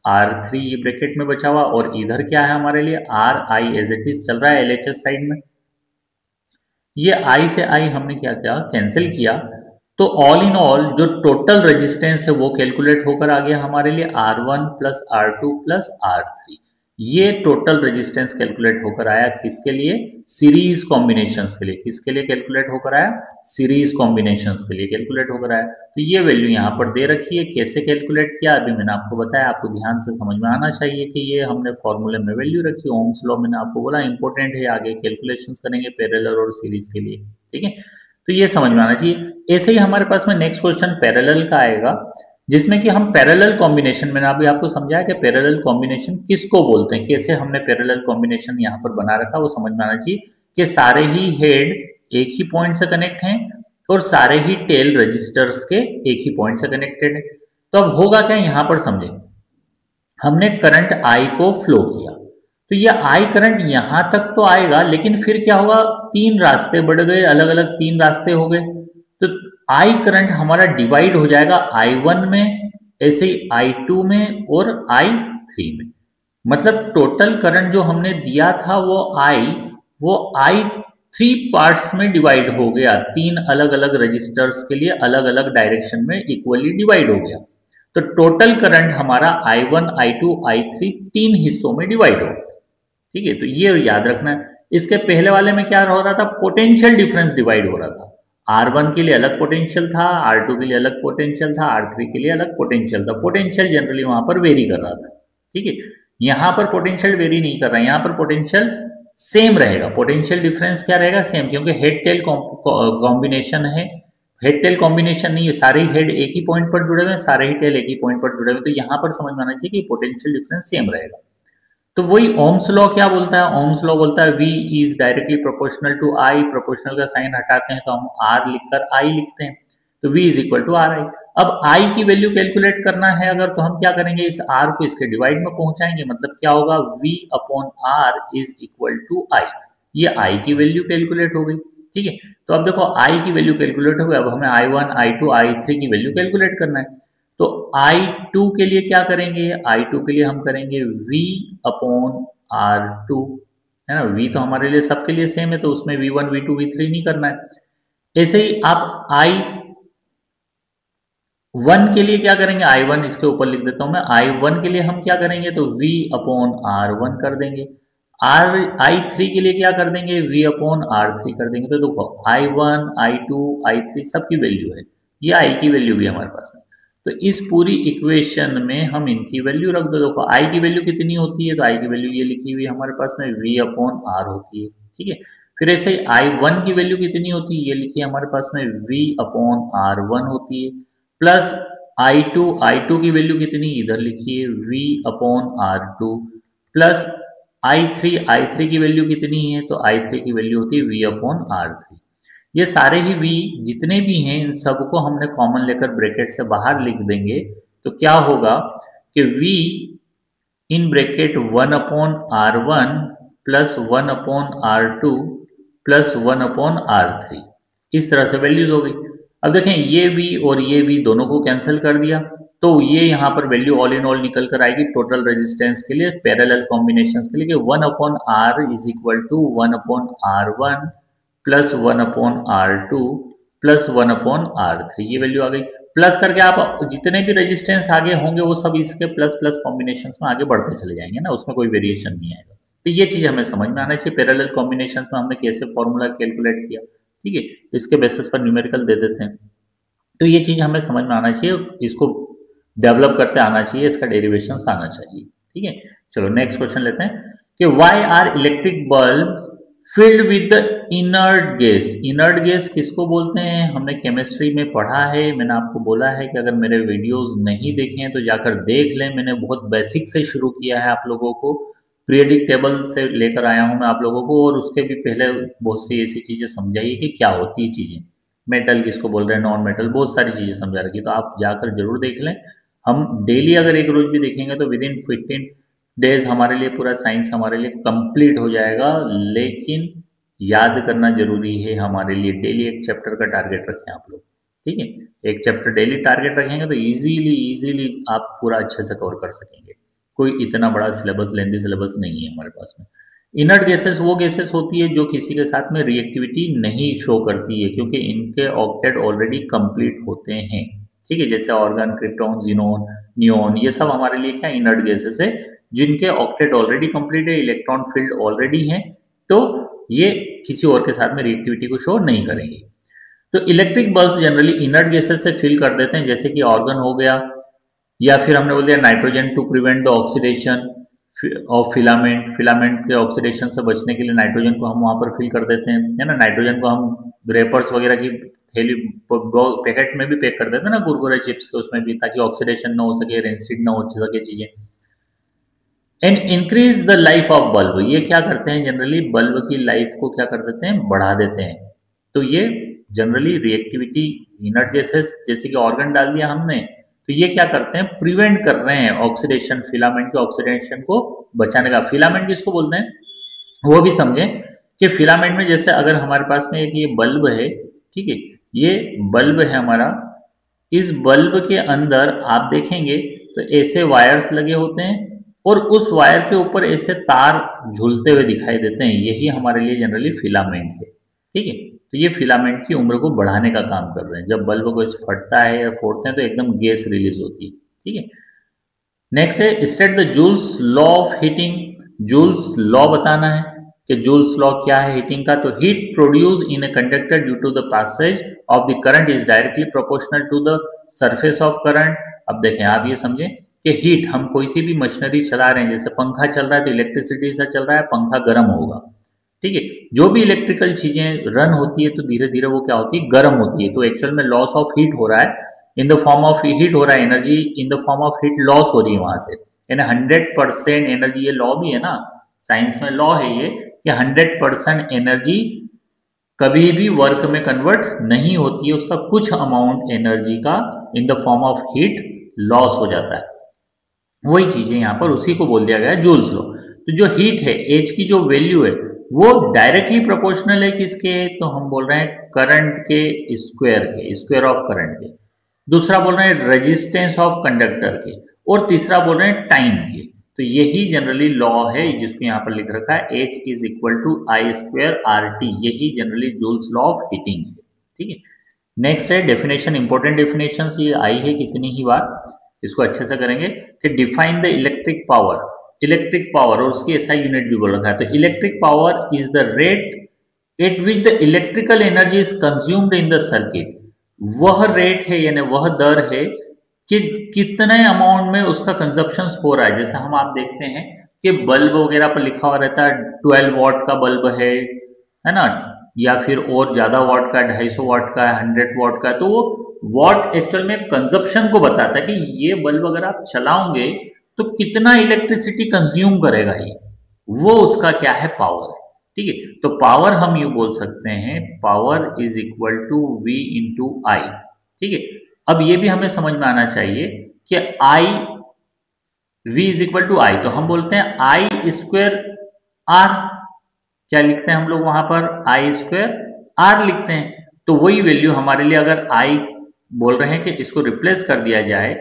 R3 ये ब्रैकेट में बचा हुआ, और इधर क्या है हमारे लिए RI एज इट इज चल रहा है LHS साइड में। ये I से I हमने क्या किया, कैंसिल किया, तो ऑल इन ऑल जो टोटल रेजिस्टेंस है वो कैलकुलेट होकर आ गया हमारे लिए R1 plus R2 plus R3। ये टोटल रेजिस्टेंस कैलकुलेट होकर आया किसके लिए, सीरीज कॉम्बिनेशंस के लिए। किसके लिए कैलकुलेट होकर आया, सीरीज कॉम्बिनेशंस के लिए कैलकुलेट होकर आया। तो ये वैल्यू यहाँ पर दे रखी है, कैसे कैलकुलेट किया अभी मैंने आपको बताया, आपको ध्यान से समझ में आना चाहिए कि ये हमने फॉर्मूले में वैल्यू रखी। ओम्स लॉ मैंने आपको बोला इंपॉर्टेंट है, आगे कैलकुलेशंस करेंगे पैरेलल और सीरीज के लिए। ठीक है, तो ये समझ में आना चाहिए। ऐसे ही हमारे पास में नेक्स्ट क्वेश्चन पैरेलल का आएगा, जिसमें कि हम पैरेलल कॉम्बिनेशन, मैंने अभी आपको समझाया कि पैरेलल कॉम्बिनेशन किसको बोलते हैं, कैसे हमने पैरेलल कॉम्बिनेशन यहाँ पर बना रखा, वो समझ में आना चाहिए कि सारे ही हेड एक ही पॉइंट से कनेक्ट हैं और सारे ही टेल रजिस्टर्स के एक ही पॉइंट से कनेक्टेड है। तो अब होगा क्या, यहां पर समझे, हमने करंट I को फ्लो किया, तो ये I करंट यहां तक तो आएगा, लेकिन फिर क्या होगा, तीन रास्ते बढ़ गए, अलग अलग तीन रास्ते हो गए, तो I करंट हमारा डिवाइड हो जाएगा I1 में, ऐसे ही I2 में और I3 में। मतलब टोटल करंट जो हमने दिया था वो I3 पार्ट्स में डिवाइड हो गया, तीन अलग अलग रजिस्टर्स के लिए अलग अलग डायरेक्शन में इक्वली डिवाइड हो गया। तो टोटल करंट हमारा I1, I2, I3 तीन हिस्सों में डिवाइड हो गया। ठीक है, तो ये याद रखना है। इसके पहले वाले में क्या हो रहा था, पोटेंशियल डिफरेंस डिवाइड हो रहा था। R1 के लिए अलग पोटेंशियल था, R2 के लिए अलग पोटेंशियल था, R3 के लिए अलग पोटेंशियल था। पोटेंशियल जनरली वहां पर वेरी कर रहा था। ठीक है, यहां पर पोटेंशियल वेरी नहीं कर रहा है, यहां पर पोटेंशियल सेम रहेगा। पोटेंशियल डिफरेंस क्या रहेगा, सेम, क्योंकि हेड टेल कॉम्बिनेशन है। हेड टेल कॉम्बिनेशन नहीं है, सारे ही हेड एक ही पॉइंट पर जुड़े हुए हैं, सारे ही टेल एक ही पॉइंट पर जुड़े हुए हैं, तो यहाँ पर समझ में आना चाहिए कि पोटेंशियल डिफरेंस सेम रहेगा। तो वही ओम्स लॉ क्या बोलता है, ओम्स लॉ बोलता है V is directly proportional to I, proportional का साइन हटाते हैं तो हम R लिखकर I लिखते हैं, तो V is equal to RI। अब I की वैल्यू कैलकुलेट करना है अगर, तो हम क्या करेंगे, इस R को इसके डिवाइड में पहुंचाएंगे, मतलब क्या होगा, V upon R is equal to I। ये I की वैल्यू कैलकुलेट हो गई, ठीक है। तो अब देखो I की वैल्यू कैलकुलेट हो गई, अब हमें I1, I2, I3 की वैल्यू कैलकुलेट करना है। तो I2 के लिए क्या करेंगे, I2 के लिए हम करेंगे V अपॉन R2, है ना। V तो हमारे लिए सबके लिए सेम है, तो उसमें V1, V2, V3 नहीं करना है। ऐसे ही आप I1 के लिए क्या करेंगे, I1 इसके ऊपर लिख देता हूं मैं, I1 के लिए हम क्या करेंगे, तो V अपॉन R1 कर देंगे। I3 के लिए क्या कर देंगे, V अपॉन R3 कर देंगे। तो देखो I1, I2, I3 सबकी वैल्यू है, ये I की वैल्यू भी हमारे पास है। तो इस पूरी इक्वेशन में हम इनकी वैल्यू रख दो। देखो I की वैल्यू कितनी होती है, तो I की वैल्यू ये लिखी हुई हमारे पास में V अपॉन R होती है, ठीक है। फिर ऐसे ही I1 की वैल्यू कितनी होती है, ये लिखी है हमारे पास में V अपॉन R1 होती है, प्लस I2 की वैल्यू कितनी, इधर लिखी है V upon R2, plus I3 की वैल्यू कितनी है, तो I3 की वैल्यू होती है V अपॉन R3। ये सारे ही V जितने भी हैं इन सबको हमने कॉमन लेकर ब्रैकेट से बाहर लिख देंगे, तो क्या होगा कि V in bracket 1 upon R1 plus 1 upon R2 plus 1 upon R3, इस तरह से वैल्यूज हो गई। अब देखें ये V और ये V दोनों को कैंसिल कर दिया, तो ये यहाँ पर वैल्यू ऑल इन ऑल निकल कर आएगी टोटल रेजिस्टेंस के लिए, पैरेलल कॉम्बिनेशंस के लिए, कि 1 upon R is equal to 1 upon R1 plus 1 upon R2 plus 1 upon R3, ये वैल्यू आ गई। प्लस करके आप जितने भी रेजिस्टेंस आगे होंगे वो सब इसके प्लस प्लस कॉम्बिनेशन में आगे बढ़ते चले जाएंगे ना, उसमें कोई वेरिएशन नहीं आएगा। तो ये चीज हमें समझ में आना चाहिए, पैरेलल कॉम्बिनेशन में हमने कैसे फॉर्मूला कैलकुलेट किया, ठीक है, इसके बेसिस पर न्यूमेरिकल दे देते हैं। तो ये चीज हमें समझ में आना चाहिए, इसको डेवलप करते आना चाहिए, इसका डेरिवेशन आना चाहिए, ठीक है। चलो नेक्स्ट क्वेश्चन लेते हैं कि why are electric bulb filled with the inert gas. Inert gas किसको बोलते हैं, हमने केमिस्ट्री में पढ़ा है, मैंने आपको बोला है कि अगर मेरे वीडियोस नहीं देखे हैं तो जाकर देख लें। मैंने बहुत बेसिक से शुरू किया है आप लोगों को, पीरियडिक टेबल से लेकर आया हूं मैं आप लोगों को, और उसके भी पहले बहुत सी ऐसी चीजें समझाइए कि क्या होती है चीजें, मेटल किसको बोल रहे हैं, नॉन मेटल, बहुत सारी चीजें समझा रखी, तो आप जाकर जरूर देख लें। हम डेली अगर एक रोज भी देखेंगे तो विद इन 15 डेज हमारे लिए पूरा साइंस हमारे लिए कंप्लीट हो जाएगा। लेकिन याद करना जरूरी है हमारे लिए, डेली एक चैप्टर का टारगेट रखें आप लोग, ठीक है। एक चैप्टर डेली टारगेट रखेंगे तो इजीली आप पूरा अच्छे से कवर कर सकेंगे। कोई इतना बड़ा सिलेबस, लेंथी सिलेबस नहीं है हमारे पास में। इनर्ट गैसेस वो गैसेस होती है जो किसी के साथ में रिएक्टिविटी नहीं शो करती है, क्योंकि इनके ऑक्टेट ऑलरेडी कंप्लीट होते हैं, ठीक है। जैसे ऑर्गन, क्रिप्टॉन, जीनोन, नियोन, ये सब हमारे लिए क्या इनर्ट गैसेस है, जिनके ऑक्टेट ऑलरेडी कंप्लीट है, इलेक्ट्रॉन फील्ड ऑलरेडी है, तो ये किसी और के साथ में रिएक्टिविटी को शो नहीं करेंगे। तो electric bulb generally inert gases से फिल कर देते हैं, जैसे कि ऑर्गन हो गया, या फिर हमने बोल दिया nitrogen to prevent the oxidation of filament, filament के ऑक्सीडेशन से बचने के लिए नाइट्रोजन को हम वहां पर फिल कर देते हैं, है ना। नाइट्रोजन को हम रेपर्स वगैरह की थैली पैकेट में भी पैक कर देते हैं ना, कुरकुरे चिप्स के उसमें भी, ताकि ऑक्सीडेशन ना हो सके, रेंसिड ना हो सके चीजें। And increase the life of bulb, ये क्या करते हैं जनरली, बल्ब की लाइफ को क्या कर देते हैं, बढ़ा देते हैं। तो ये जनरली रिएक्टिविटी, इनर्ट गैसेस जैसे कि ऑर्गन डाल दिया हमने, तो ये क्या करते हैं, प्रिवेंट कर रहे हैं ऑक्सीडेशन, फिलामेंट के ऑक्सीडेशन को बचाने का। फिलामेंट किसको बोलते हैं वो भी समझें, कि फिलामेंट में जैसे अगर हमारे पास में एक ये बल्ब है, ठीक है, ये बल्ब है हमारा, इस बल्ब के अंदर आप देखेंगे तो ऐसे वायर्स लगे होते हैं, और उस वायर के ऊपर ऐसे तार झूलते हुए दिखाई देते हैं, यही हमारे लिए जनरली फिलामेंट है, ठीक है। तो ये फिलामेंट की उम्र को बढ़ाने का काम कर रहे हैं। जब बल्ब को फटता है या फोड़ते हैं तो एकदम गैस रिलीज होती है, ठीक है। नेक्स्ट है state the joules law of heating. Joules law बताना है कि जूल्स लॉ क्या है हीटिंग का। तो heat produce in a conductor due to the passage of the current is directly proportional to the surface of current. अब देखें आप ये समझें कि हीट, हम कोई सी भी मशीनरी चला रहे हैं, जैसे पंखा चल रहा है तो इलेक्ट्रिसिटी से चल रहा है, पंखा गर्म होगा, ठीक है। जो भी इलेक्ट्रिकल चीजें रन होती है तो धीरे धीरे वो क्या होती है, गर्म होती है। तो एक्चुअल में लॉस ऑफ हीट हो रहा है, in the form of heat हो रहा है, energy in the form of heat loss हो रही है वहां से। यानी 100% एनर्जी, ये लॉ भी है ना, साइंस में लॉ है ये कि 100% एनर्जी कभी भी वर्क में कन्वर्ट नहीं होती है, उसका कुछ अमाउंट एनर्जी का in the form of heat loss हो जाता है। वही चीजें यहाँ पर उसी को बोल दिया गया है जूल्स लॉ। तो जो हीट है, एच की जो वैल्यू है वो डायरेक्टली प्रोपोर्शनल है किसके, तो हम बोल रहे हैं करंट के स्क्वायर के, स्क्वायर ऑफ करंट के। दूसरा बोल रहे हैं रेजिस्टेंस ऑफ कंडक्टर के, और तीसरा बोल रहे हैं टाइम के। तो यही जनरली लॉ है जिसको यहाँ पर लिख रखा है H is equal to I square R T, यही generally Joule's law of heating है। ठीक है। नेक्स्ट है डेफिनेशन, इंपॉर्टेंट डेफिनेशन ये आई है कितनी ही बार, इसको अच्छे से करेंगे कि define the electric power. Electric power और उसकी एसआई यूनिट भी बोल रखा है। तो electric power is the rate at which the electrical energy is consumed in the circuit. वह रेट है यानी वह दर है कि कितने अमाउंट में उसका कंजप्शन हो रहा है। जैसे हम आप देखते हैं कि बल्ब वगैरह पर लिखा हुआ रहता है 12 वॉट का बल्ब है ना, या फिर और ज्यादा वॉट का, 250 वॉट का, 100 वॉट का। तो वो वॉट एक्चुअल में कंजप्शन को बताता है कि ये बल्ब अगर आप चलाओगे तो कितना इलेक्ट्रिसिटी कंज्यूम करेगा ये, वो उसका क्या है, पावर है। ठीक है। तो पावर हम यू बोल सकते हैं, power is equal to V into I. ठीक है। अब ये भी हमें समझ में आना चाहिए कि आई, वी इज इक्वल टू आई, तो हम बोलते हैं आई स्क्वायर आर। क्या लिखते हैं हम लोग वहां पर, आई स्क्वायर आर लिखते हैं। तो वही वैल्यू हमारे लिए अगर आई बोल रहे हैं कि इसको रिप्लेस कर दिया जाए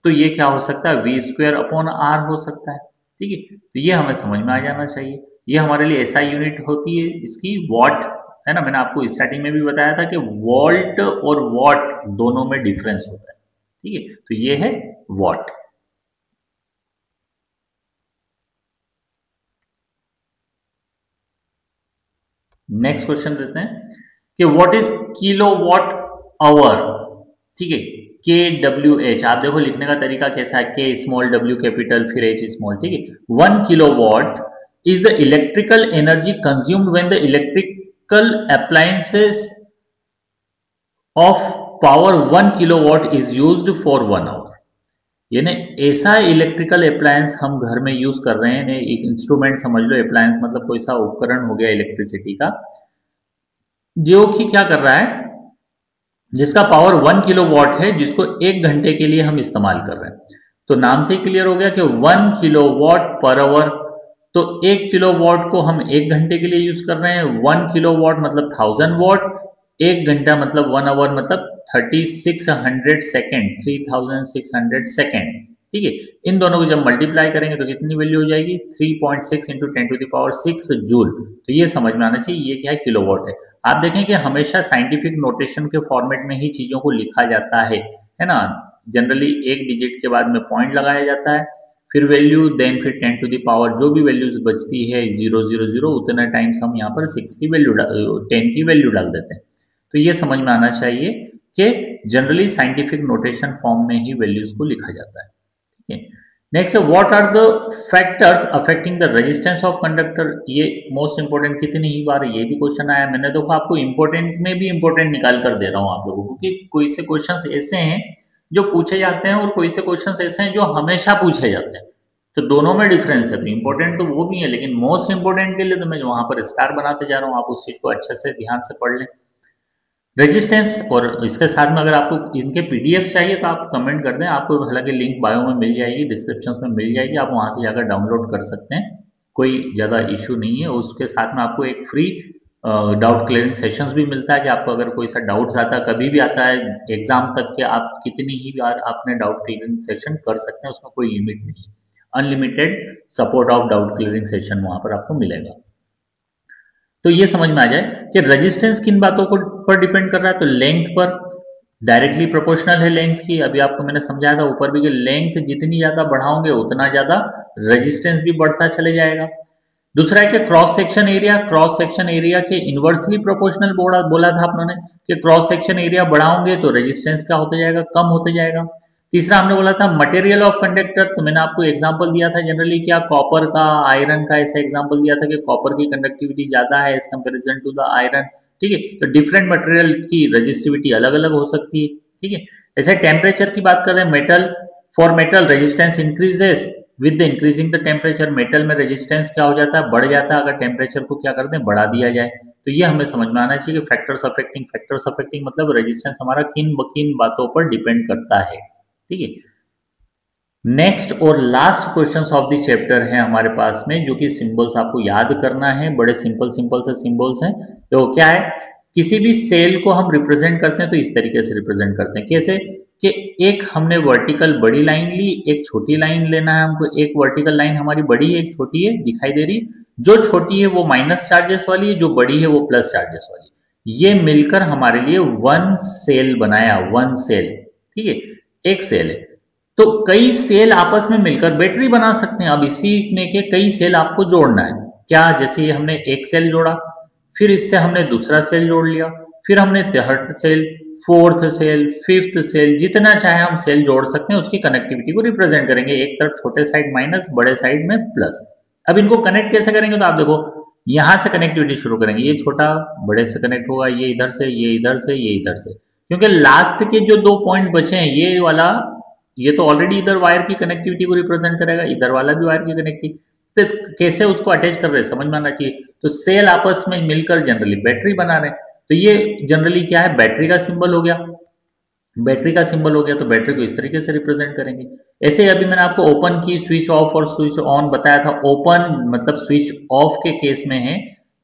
तो ये क्या हो सकता है, वी स्क्वायर अपॉन आर हो सकता है। ठीक है। तो ये हमें समझ में आ जाना चाहिए। ये हमारे लिए एसआई यूनिट होती है इसकी वॉट, है ना। मैंने आपको स्टार्टिंग में भी बताया था कि वोल्ट और वॉट दोनों में डिफरेंस होता है। ठीक है। तो ये है वॉट। नेक्स्ट क्वेश्चन देते हैं कि व्हाट इज किलोवाट आवर। ठीक है। के डब्ल्यू एच, आप देखो लिखने का तरीका कैसा है, के स्मॉल डब्ल्यू कैपिटल फिर एच स्मॉल। ठीक है। 1 kilowatt is the electrical energy consumed when the electrical appliances of power 1 kilowatt is used for 1 hour. यानी ऐसा इलेक्ट्रिकल अप्लायंस हम घर में यूज कर रहे हैं, एक इंस्ट्रूमेंट समझ लो, अप्लायंस मतलब कोई सा उपकरण हो गया इलेक्ट्रिसिटी का, जो कि क्या कर रहा है, जिसका पावर 1 किलोवाट है, जिसको 1 घंटे के लिए हम इस्तेमाल कर रहे हैं। तो नाम से ही क्लियर हो गया कि 1 किलोवाट पर आवर। तो 1 किलोवाट को हम 1 घंटे के लिए यूज कर रहे हैं। 1 किलोवाट मतलब 1000 वॉट, 1 घंटा मतलब 1 आवर मतलब 3600 सेकेंड, 3600 सेकेंड। ठीक है। इन दोनों को जब मल्टीप्लाई करेंगे तो कितनी वैल्यू हो जाएगी, 3.6 इंटू 10⁻6 जूल। तो ये समझ में आना चाहिए ये क्या है, किलोवाट है। आप देखें कि हमेशा साइंटिफिक नोटेशन के फॉर्मेट में ही चीजों को लिखा जाता है ना। जनरली एक डिजिट के बाद में पॉइंट लगाया जाता है, फिर वैल्यू, देन फिर 10 टू द पावर जो भी वैल्यूज बचती है 000 उतना टाइम्स हम यहाँ पर 6 की वैल्यू 10 की वैल्यू डाल देते हैं। तो ये समझ में आना चाहिए कि जनरली साइंटिफिक नोटेशन फॉर्म में ही वैल्यूज को लिखा जाता है। ठीक है। Next, what are the factors affecting the resistance of conductor. ये मोस्ट इंपोर्टेंट, कितनी ही बार ये भी क्वेश्चन आया। मैंने देखो आपको इंपोर्टेंट में भी इंपोर्टेंट निकाल कर दे रहा हूँ आप लोगों को, क्योंकि कोई से क्वेश्चन ऐसे हैं जो पूछे जाते हैं और कोई से क्वेश्चन ऐसे हैं जो हमेशा पूछे जाते हैं। तो दोनों में डिफरेंस है। तो इंपॉर्टेंट तो वो भी है, लेकिन मोस्ट इंपोर्टेंट के लिए तो मैं वहां पर स्टार बनाते जा रहा हूँ। आप उस चीज को अच्छे से ध्यान से पढ़ लें। रेजिस्टेंस, और इसके साथ में अगर आपको इनके पीडीएफ चाहिए तो आप कमेंट कर दें, आपको हालांकि लिंक बायो में मिल जाएगी, डिस्क्रिप्शन में मिल जाएगी, आप वहां से जाकर डाउनलोड कर सकते हैं, कोई ज़्यादा इशू नहीं है। उसके साथ में आपको एक फ्री डाउट क्लियरिंग सेशंस भी मिलता है कि आपको अगर कोई सा डाउट्स आता है, कभी भी आता है एग्जाम तक के, आप कितनी ही बार आपने डाउट क्लियरिंग सेशन कर सकते हैं, उसमें कोई लिमिट नहीं है। Unlimited support of doubt clearing session वहां पर आपको मिलेगा। तो ये समझ में आ जाए कि रेजिस्टेंस किन बातों को पर डिपेंड कर रहा है। तो लेंथ पर डायरेक्टली प्रोपोर्शनल है लेंथ की, अभी आपको मैंने समझाया था ऊपर भी कि लेंथ जितनी ज्यादा बढ़ाओगे उतना ज्यादा रेजिस्टेंस भी बढ़ता चले जाएगा। दूसरा है कि cross section area, cross section area के इनवर्सली प्रोपोर्शनल बोला था आपने कि क्रॉस सेक्शन एरिया बढ़ाओगे तो रेजिस्टेंस क्या होते जाएगा, कम होते जाएगा। तीसरा हमने बोला था मटेरियल ऑफ कंडक्टर, तो मैंने आपको एग्जांपल दिया था जनरली क्या, कॉपर का, आयरन का, ऐसा एग्जांपल दिया था कि कॉपर की कंडक्टिविटी ज्यादा है as comparison to the iron. ठीक है, तो डिफरेंट मटेरियल की रजिस्टिविटी अलग अलग हो सकती है। ठीक है, ऐसे टेम्परेचर की बात कर रहे हैं, metal, for metal resistance increases with the increasing the temperature, metal में रेजिस्टेंस क्या हो जाता है, बढ़ जाता है अगर टेम्परेचर को क्या करते हैं, बढ़ा दिया जाए। तो ये हमें समझ में आना चाहिए कि फैक्टर्स अफेक्टिंग मतलब रेजिस्टेंस हमारा किन किन बातों पर डिपेंड करता है। ठीक है, नेक्स्ट और last questions of the chapter है हमारे पास में, जो कि सिंबल्स आपको याद करना है, बड़े सिंपल सिंपल से सिंबल्स हैं। तो क्या है, किसी भी सेल को हम रिप्रेजेंट करते हैं तो इस तरीके से रिप्रेजेंट करते हैं, कैसे कि एक हमने वर्टिकल बड़ी लाइन ली, एक छोटी लाइन लेना है हमको, एक वर्टिकल लाइन हमारी बड़ी है, एक छोटी है, दिखाई दे रही, जो छोटी है वो माइनस चार्जेस वाली है, जो बड़ी है वो प्लस चार्जेस वाली, ये मिलकर हमारे लिए वन सेल बनाया, वन सेल। ठीक है, एक सेल है, तो कई सेल आपस में मिलकर बैटरी बना सकते हैं। अब इसी में के कई सेल आपको जोड़ना है, क्या, जैसे हमने एक सेल जोड़ा, फिर इससे हमने दूसरा सेल जोड़ लिया, फिर हमने third cell, fourth cell, fifth cell, जितना चाहे हम सेल जोड़ सकते हैं, उसकी कनेक्टिविटी को रिप्रेजेंट करेंगे, एक तरफ छोटे साइड माइनस, बड़े साइड में प्लस। अब इनको कनेक्ट कैसे करेंगे, तो आप देखो यहां से कनेक्टिविटी शुरू करेंगे, ये छोटा बड़े से कनेक्ट होगा, ये इधर से, ये इधर से, ये इधर से, क्योंकि लास्ट के जो दो पॉइंट्स बचे हैं, ये वाला, ये तो ऑलरेडी इधर वायर की कनेक्टिविटी को रिप्रेजेंट करेगा, इधर वाला भी वायर की कनेक्टिविटी, तो कैसे उसको अटैच कर रहे हैं समझ में आना चाहिए। तो सेल आपस में मिलकर जनरली बैटरी बना रहे हैं, तो ये जनरली क्या है, बैटरी का सिंबल हो गया, बैटरी का सिंबल हो गया, तो बैटरी को इस तरीके से रिप्रेजेंट करेंगे। ऐसे ही अभी मैंने आपको ओपन की, स्विच ऑफ और स्विच ऑन बताया था, ओपन मतलब स्विच ऑफ के केस में है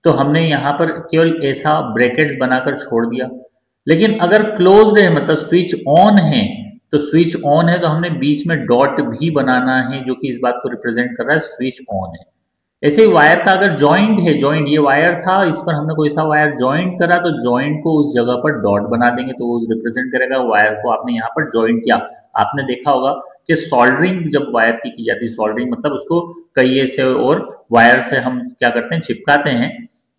तो हमने यहाँ पर केवल ऐसा ब्रैकेट्स बनाकर छोड़ दिया, लेकिन अगर क्लोज्ड है मतलब स्विच ऑन है, तो स्विच ऑन है तो हमने बीच में डॉट भी बनाना है, जो कि इस बात को रिप्रेजेंट कर रहा है स्विच ऑन है। ऐसे ही वायर का अगर जॉइंट है, जॉइंट ये वायर था, इस पर हमने कोई सा वायर जॉइंट करा, तो जॉइंट को उस जगह पर डॉट बना देंगे, तो वो रिप्रेजेंट करेगा वायर को आपने यहाँ पर जॉइंट किया। आपने देखा होगा कि सोल्डरिंग जब वायर की जाती है, सोल्डरिंग मतलब उसको कहिए से और वायर से हम क्या करते हैं, चिपकाते हैं,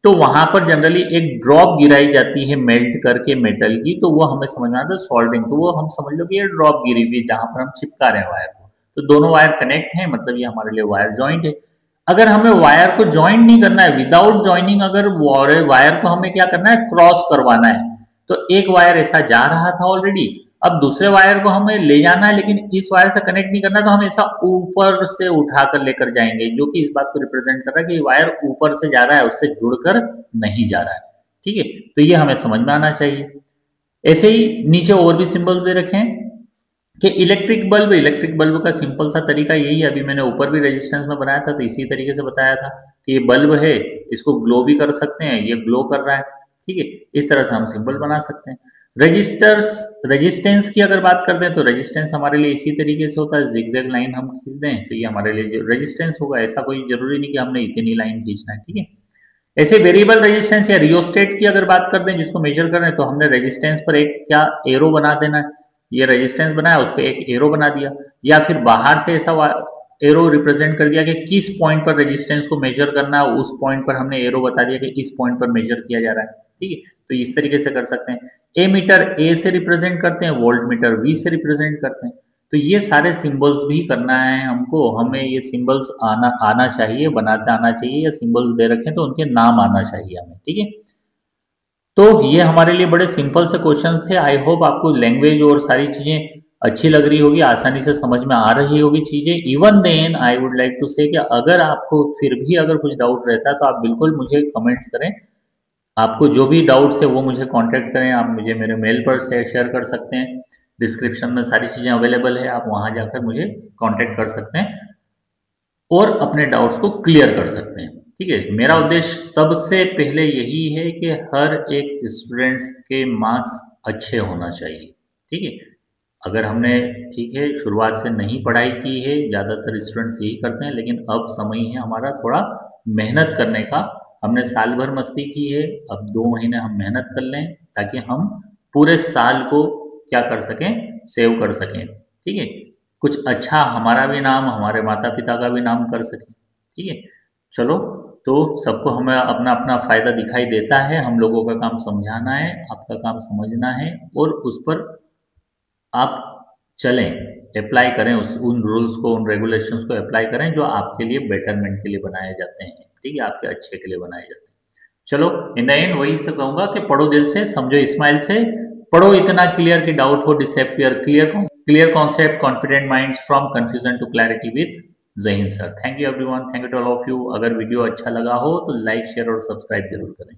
तो वहां पर जनरली एक ड्रॉप गिराई जाती है मेल्ट करके मेटल की, तो वो हमें समझ में आता है सोल्डरिंग, तो वो हम समझ लो कि ये ड्रॉप गिरी हुई है जहां पर हम चिपका रहे हैं वायर को, तो दोनों वायर कनेक्ट हैं, मतलब ये हमारे लिए वायर जॉइंट है। अगर हमें वायर को ज्वाइंट नहीं करना है, विदाउट ज्वाइनिंग अगर वायर को हमें क्या करना है, क्रॉस करवाना है, तो एक वायर ऐसा जा रहा था ऑलरेडी, अब दूसरे वायर को हमें ले जाना है, लेकिन इस वायर से कनेक्ट नहीं करना, तो हम ऐसा ऊपर से उठाकर लेकर जाएंगे, जो कि इस बात को रिप्रेजेंट कर रहा है कि वायर ऊपर से जा रहा है, उससे जुड़कर नहीं जा रहा है। ठीक है, तो ये हमें समझ में आना चाहिए। ऐसे ही नीचे और भी सिंबल्स दे रखे हैं कि इलेक्ट्रिक बल्ब का सिंपल सा तरीका यही है, अभी मैंने ऊपर भी रेजिस्टेंस में बनाया था तो इसी तरीके से बताया था कि ये बल्ब है, इसको ग्लो भी कर सकते हैं, ये ग्लो कर रहा है। ठीक है, इस तरह से हम सिंबल बना सकते हैं। रेजिस्टेंस की अगर बात करते हैं तो रेजिस्टेंस हमारे लिए इसी तरीके से होता है, जिगजैग लाइन हम खींच दें तो ये हमारे लिए रेजिस्टेंस होगा, ऐसा कोई जरूरी नहीं कि हमने इतनी लाइन खींचना है। ठीक है, ऐसे वेरिएबल रेजिस्टेंस या रियोस्टेट की अगर बात करते हैं जिसको मेजर कर रहे हैं, तो हमने रेजिस्टेंस पर एक क्या एरो बना देना है, ये रेजिस्टेंस बनाया उस पर एक एरो बना दिया, या फिर बाहर से ऐसा एरो रिप्रेजेंट कर दिया कि किस पॉइंट पर रेजिस्टेंस को मेजर करना है, उस पॉइंट पर हमने एरो बता दिया कि इस पॉइंट पर मेजर किया जा रहा है। ठीक है, तो इस तरीके से कर सकते हैं। ए मीटर ए से रिप्रेजेंट करते हैं, वोल्ट मीटर वी से रिप्रेजेंट करते हैं, तो ये सारे सिंबल्स भी करना है हमको, हमें ये सिंबल्स आना चाहिए, बनाते आना चाहिए, या सिंबल्स दे रखें तो उनके नाम आना चाहिए हमें। ठीक है, तो ये हमारे लिए बड़े सिंपल से क्वेश्चंस थे। आई होप आपको लैंग्वेज और सारी चीजें अच्छी लग रही होगी, आसानी से समझ में आ रही होगी चीजें। Even then I would like to say कि अगर आपको फिर भी अगर कुछ डाउट रहता है तो आप बिल्कुल मुझे कमेंट्स करें, आपको जो भी डाउट्स है वो मुझे कांटेक्ट करें, आप मुझे मेरे मेल पर शेयर कर सकते हैं, डिस्क्रिप्शन में सारी चीजें अवेलेबल है, आप वहां जाकर मुझे कांटेक्ट कर सकते हैं और अपने डाउट्स को क्लियर कर सकते हैं। ठीक है, मेरा उद्देश्य सबसे पहले यही है कि हर एक स्टूडेंट्स के मार्क्स अच्छे होना चाहिए। ठीक है, अगर हमने ठीक है शुरुआत से नहीं पढ़ाई की है, ज़्यादातर स्टूडेंट्स यही करते हैं, लेकिन अब समय है हमारा थोड़ा मेहनत करने का। हमने साल भर मस्ती की है, अब 2 महीने हम मेहनत कर लें ताकि हम पूरे साल को क्या कर सकें, सेव कर सकें। ठीक है, कुछ अच्छा हमारा भी नाम, हमारे माता पिता का भी नाम कर सकें। ठीक है, चलो, तो सबको हमें अपना अपना फायदा दिखाई देता है, हम लोगों का काम समझाना है, आपका काम समझना है और उस पर आप चलें। अप्लाई करें, उन रूल्स को, उन रेगुलेशंस को अप्लाई करें जो आपके लिए बेटरमेंट के लिए बनाए जाते हैं, ठीक है, आपके अच्छे के लिए बनाए जाते हैं। चलो इन द एंड वही से कहूंगा कि पढ़ो दिल से, समझो इस्माइल से, पढ़ो इतना क्लियर कि डाउट हो disappear, clear concept, confident minds, from confusion to clarity with Zaheen sir. Thank you everyone, thank you to all of you. अगर वीडियो अच्छा लगा हो तो लाइक, शेयर और सब्सक्राइब जरूर करें।